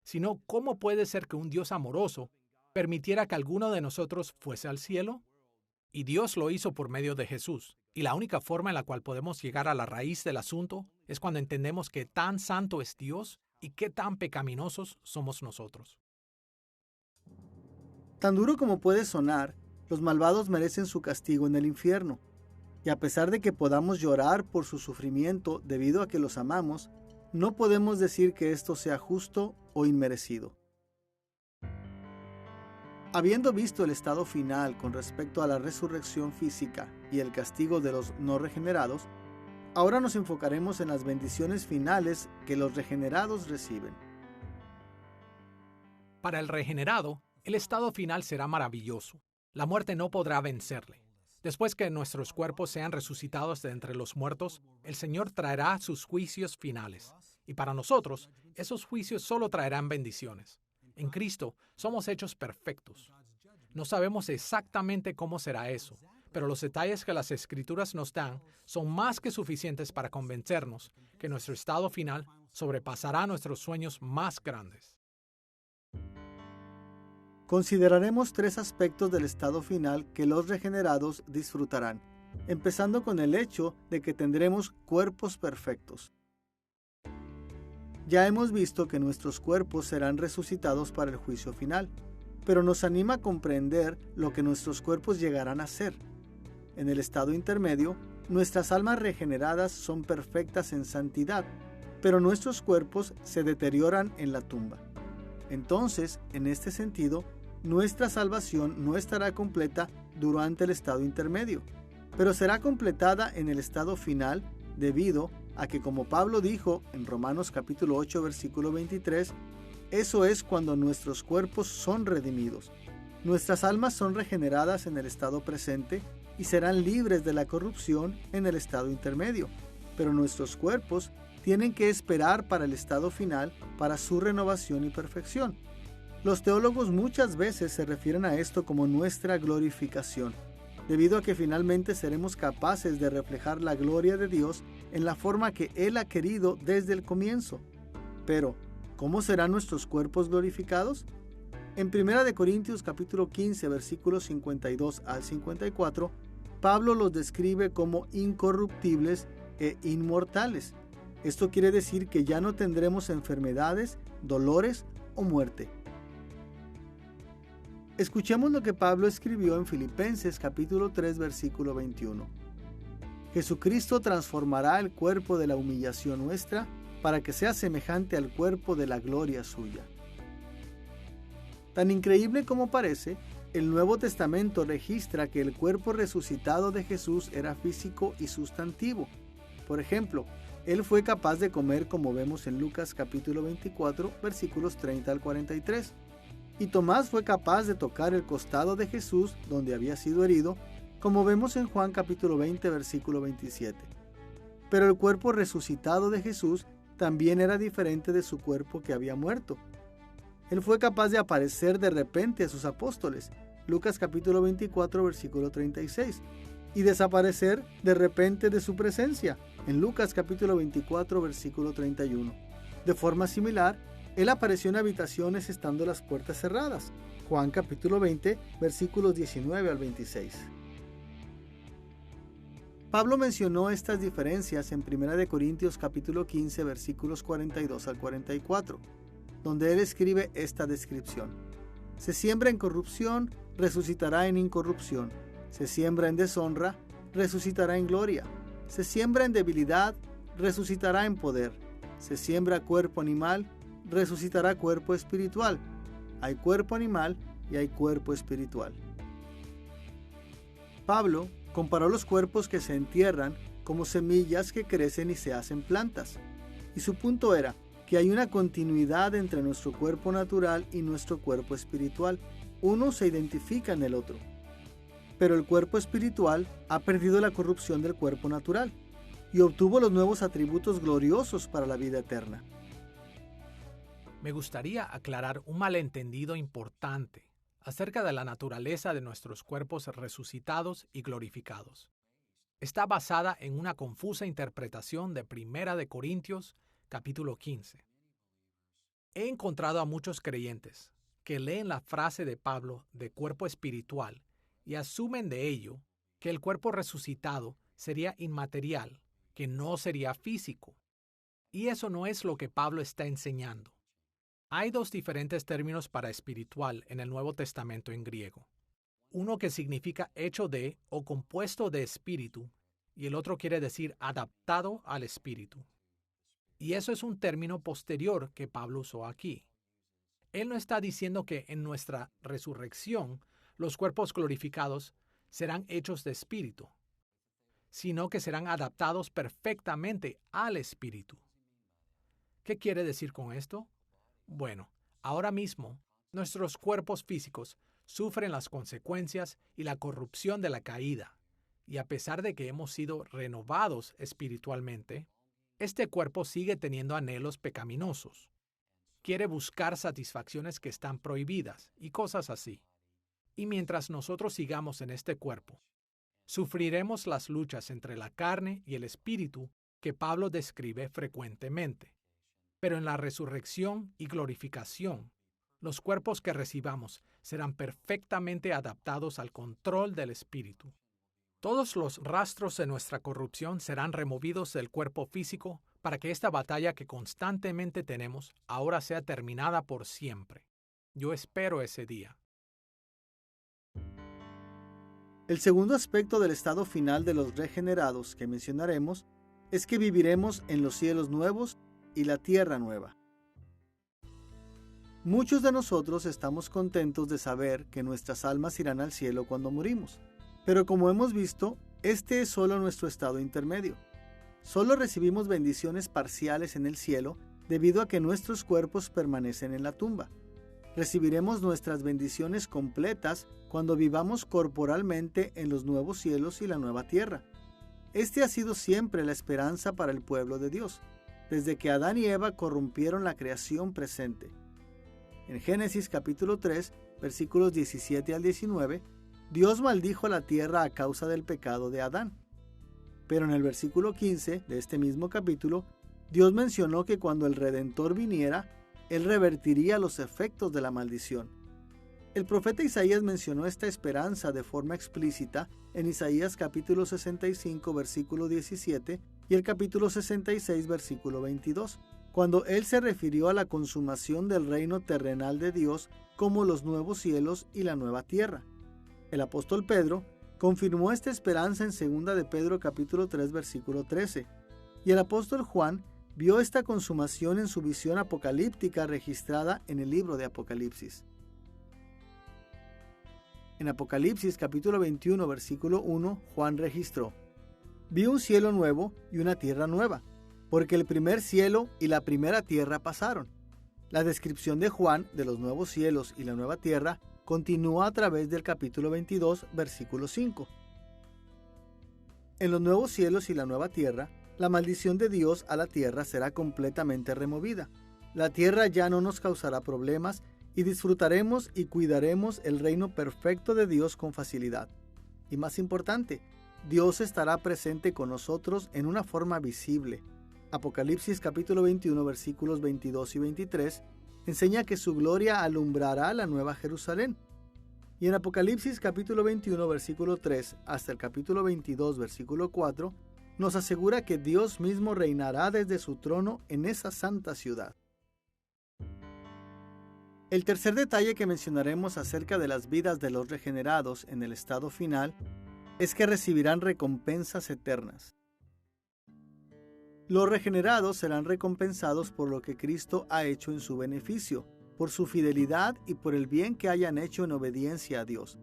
Sino, ¿cómo puede ser que un Dios amoroso permitiera que alguno de nosotros fuese al cielo? Y Dios lo hizo por medio de Jesús. Y la única forma en la cual podemos llegar a la raíz del asunto es cuando entendemos que tan santo es Dios y qué tan pecaminosos somos nosotros. Tan duro como puede sonar, los malvados merecen su castigo en el infierno. Y a pesar de que podamos llorar por su sufrimiento debido a que los amamos, no podemos decir que esto sea justo o inmerecido. Habiendo visto el estado final con respecto a la resurrección física y el castigo de los no regenerados, ahora nos enfocaremos en las bendiciones finales que los regenerados reciben. Para el regenerado, el estado final será maravilloso. La muerte no podrá vencerle. Después que nuestros cuerpos sean resucitados de entre los muertos, el Señor traerá sus juicios finales. Y para nosotros, esos juicios solo traerán bendiciones. En Cristo somos hechos perfectos. No sabemos exactamente cómo será eso, pero los detalles que las Escrituras nos dan son más que suficientes para convencernos que nuestro estado final sobrepasará nuestros sueños más grandes. Consideraremos 3 aspectos del estado final que los regenerados disfrutarán, empezando con el hecho de que tendremos cuerpos perfectos. Ya hemos visto que nuestros cuerpos serán resucitados para el juicio final, pero nos anima a comprender lo que nuestros cuerpos llegarán a ser. En el estado intermedio, nuestras almas regeneradas son perfectas en santidad, pero nuestros cuerpos se deterioran en la tumba. Entonces, en este sentido, nuestra salvación no estará completa durante el estado intermedio, pero será completada en el estado final debido a que, como Pablo dijo en Romanos capítulo 8 versículo 23, eso es cuando nuestros cuerpos son redimidos. Nuestras almas son regeneradas en el estado presente y serán libres de la corrupción en el estado intermedio, pero nuestros cuerpos tienen que esperar para el estado final para su renovación y perfección. Los teólogos muchas veces se refieren a esto como nuestra glorificación, debido a que finalmente seremos capaces de reflejar la gloria de Dios en la forma que Él ha querido desde el comienzo. Pero, ¿cómo serán nuestros cuerpos glorificados? En 1 Corintios capítulo 15 versículos 52 al 54, Pablo los describe como incorruptibles e inmortales. Esto quiere decir que ya no tendremos enfermedades, dolores o muerte. Escuchemos lo que Pablo escribió en Filipenses capítulo 3 versículo 21. Jesucristo transformará el cuerpo de la humillación nuestra para que sea semejante al cuerpo de la gloria suya. Tan increíble como parece, el Nuevo Testamento registra que el cuerpo resucitado de Jesús era físico y sustantivo. Por ejemplo, Él fue capaz de comer como vemos en Lucas capítulo 24 versículos 30 al 43. Y Tomás fue capaz de tocar el costado de Jesús donde había sido herido, como vemos en Juan capítulo 20 versículo 27. Pero el cuerpo resucitado de Jesús también era diferente de su cuerpo que había muerto. Él fue capaz de aparecer de repente a sus apóstoles, Lucas capítulo 24 versículo 36, y desaparecer de repente de su presencia, en Lucas capítulo 24 versículo 31. De forma similar, Él apareció en habitaciones estando las puertas cerradas. Juan capítulo 20, versículos 19 al 26. Pablo mencionó estas diferencias en 1 Corintios capítulo 15, versículos 42 al 44, donde él escribe esta descripción. Se siembra en corrupción, resucitará en incorrupción. Se siembra en deshonra, resucitará en gloria. Se siembra en debilidad, resucitará en poder. Se siembra cuerpo animal, resucitará cuerpo espiritual. Hay cuerpo animal y hay cuerpo espiritual. Pablo comparó los cuerpos que se entierran como semillas que crecen y se hacen plantas. Y su punto era que hay una continuidad entre nuestro cuerpo natural y nuestro cuerpo espiritual. Uno se identifica en el otro. Pero el cuerpo espiritual ha perdido la corrupción del cuerpo natural y obtuvo los nuevos atributos gloriosos para la vida eterna. Me gustaría aclarar un malentendido importante acerca de la naturaleza de nuestros cuerpos resucitados y glorificados. está basada en una confusa interpretación de 1 Corintios, capítulo 15. He encontrado a muchos creyentes que leen la frase de Pablo de cuerpo espiritual y asumen de ello que el cuerpo resucitado sería inmaterial, que no sería físico. Y eso no es lo que Pablo está enseñando. Hay dos diferentes términos para espiritual en el Nuevo Testamento en griego. Uno que significa hecho de o compuesto de espíritu, y el otro quiere decir adaptado al espíritu. Y eso es un término posterior que Pablo usó aquí. Él no está diciendo que en nuestra resurrección los cuerpos glorificados serán hechos de espíritu, sino que serán adaptados perfectamente al espíritu. ¿Qué quiere decir con esto? Bueno, ahora mismo, nuestros cuerpos físicos sufren las consecuencias y la corrupción de la caída, y a pesar de que hemos sido renovados espiritualmente, este cuerpo sigue teniendo anhelos pecaminosos. Quiere buscar satisfacciones que están prohibidas y cosas así. Y mientras nosotros sigamos en este cuerpo, sufriremos las luchas entre la carne y el espíritu que Pablo describe frecuentemente. Pero en la resurrección y glorificación, los cuerpos que recibamos serán perfectamente adaptados al control del espíritu. Todos los rastros de nuestra corrupción serán removidos del cuerpo físico para que esta batalla que constantemente tenemos ahora sea terminada por siempre. Yo espero ese día. El segundo aspecto del estado final de los regenerados que mencionaremos es que viviremos en los cielos nuevos y la tierra nueva. Muchos de nosotros estamos contentos de saber que nuestras almas irán al cielo cuando morimos, pero como hemos visto, este es solo nuestro estado intermedio. Solo recibimos bendiciones parciales en el cielo debido a que nuestros cuerpos permanecen en la tumba. Recibiremos nuestras bendiciones completas cuando vivamos corporalmente en los nuevos cielos y la nueva tierra. Este ha sido siempre la esperanza para el pueblo de Dios, desde que Adán y Eva corrompieron la creación presente. En Génesis capítulo 3, versículos 17 al 19, Dios maldijo la tierra a causa del pecado de Adán. Pero en el versículo 15 de este mismo capítulo, Dios mencionó que cuando el Redentor viniera, Él revertiría los efectos de la maldición. El profeta Isaías mencionó esta esperanza de forma explícita en Isaías capítulo 65, versículo 17 y el capítulo 66, versículo 22, cuando él se refirió a la consumación del reino terrenal de Dios como los nuevos cielos y la nueva tierra. El apóstol Pedro confirmó esta esperanza en 2 de Pedro capítulo 3, versículo 13, y el apóstol Juan vio esta consumación en su visión apocalíptica registrada en el libro de Apocalipsis. En Apocalipsis capítulo 21, versículo 1, Juan registró: Vi un cielo nuevo y una tierra nueva, porque el primer cielo y la primera tierra pasaron. La descripción de Juan de los nuevos cielos y la nueva tierra continúa a través del capítulo 22, versículo 5. En los nuevos cielos y la nueva tierra, la maldición de Dios a la tierra será completamente removida. La tierra ya no nos causará problemas y disfrutaremos y cuidaremos el reino perfecto de Dios con facilidad. Y más importante, Dios estará presente con nosotros en una forma visible. Apocalipsis capítulo 21, versículos 22 y 23 enseña que su gloria alumbrará la nueva Jerusalén. Y en Apocalipsis capítulo 21, versículo 3 hasta el capítulo 22, versículo 4, nos asegura que Dios mismo reinará desde su trono en esa santa ciudad. El tercer detalle que mencionaremos acerca de las vidas de los regenerados en el estado final es que recibirán recompensas eternas. Los regenerados serán recompensados por lo que Cristo ha hecho en su beneficio, por su fidelidad y por el bien que hayan hecho en obediencia a Dios.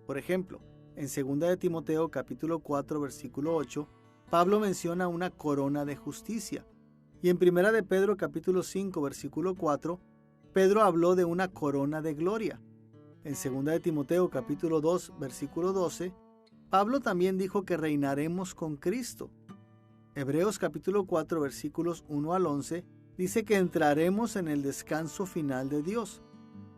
Por ejemplo, en 2 de Timoteo capítulo 4, versículo 8, Pablo menciona una corona de justicia. Y en 1 de Pedro capítulo 5, versículo 4, Pedro habló de una corona de gloria. En 2 de Timoteo capítulo 2, versículo 12, Pablo también dijo que reinaremos con Cristo. Hebreos capítulo 4, versículos 1 al 11, dice que entraremos en el descanso final de Dios.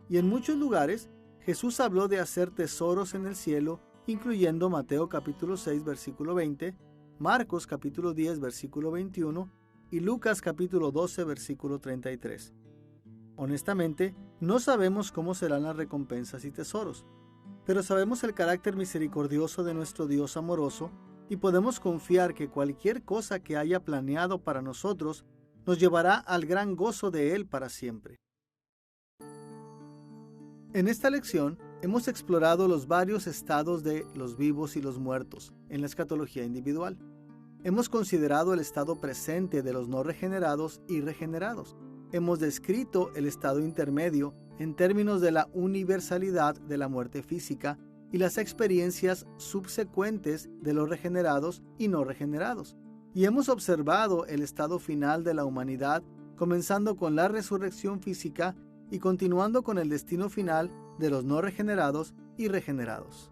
Y en muchos lugares, Jesús habló de hacer tesoros en el cielo incluyendo Mateo capítulo 6 versículo 20, Marcos capítulo 10 versículo 21 y Lucas capítulo 12 versículo 33. Honestamente, no sabemos cómo serán las recompensas y tesoros, pero sabemos el carácter misericordioso de nuestro Dios amoroso y podemos confiar que cualquier cosa que haya planeado para nosotros nos llevará al gran gozo de Él para siempre. En esta lección hemos explorado los varios estados de los vivos y los muertos en la escatología individual. Hemos considerado el estado presente de los no regenerados y regenerados. Hemos descrito el estado intermedio en términos de la universalidad de la muerte física y las experiencias subsecuentes de los regenerados y no regenerados. Y hemos observado el estado final de la humanidad, comenzando con la resurrección física y continuando con el destino final de los no regenerados y regenerados.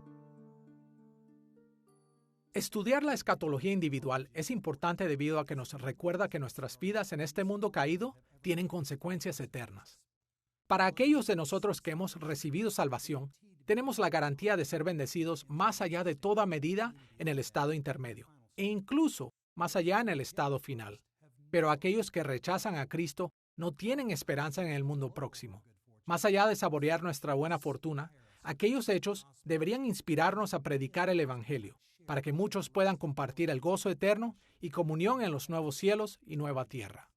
Estudiar la escatología individual es importante debido a que nos recuerda que nuestras vidas en este mundo caído tienen consecuencias eternas. Para aquellos de nosotros que hemos recibido salvación, tenemos la garantía de ser bendecidos más allá de toda medida en el estado intermedio, e incluso más allá en el estado final. Pero aquellos que rechazan a Cristo no tienen esperanza en el mundo próximo. Más allá de saborear nuestra buena fortuna, aquellos hechos deberían inspirarnos a predicar el Evangelio, para que muchos puedan compartir el gozo eterno y comunión en los nuevos cielos y nueva tierra.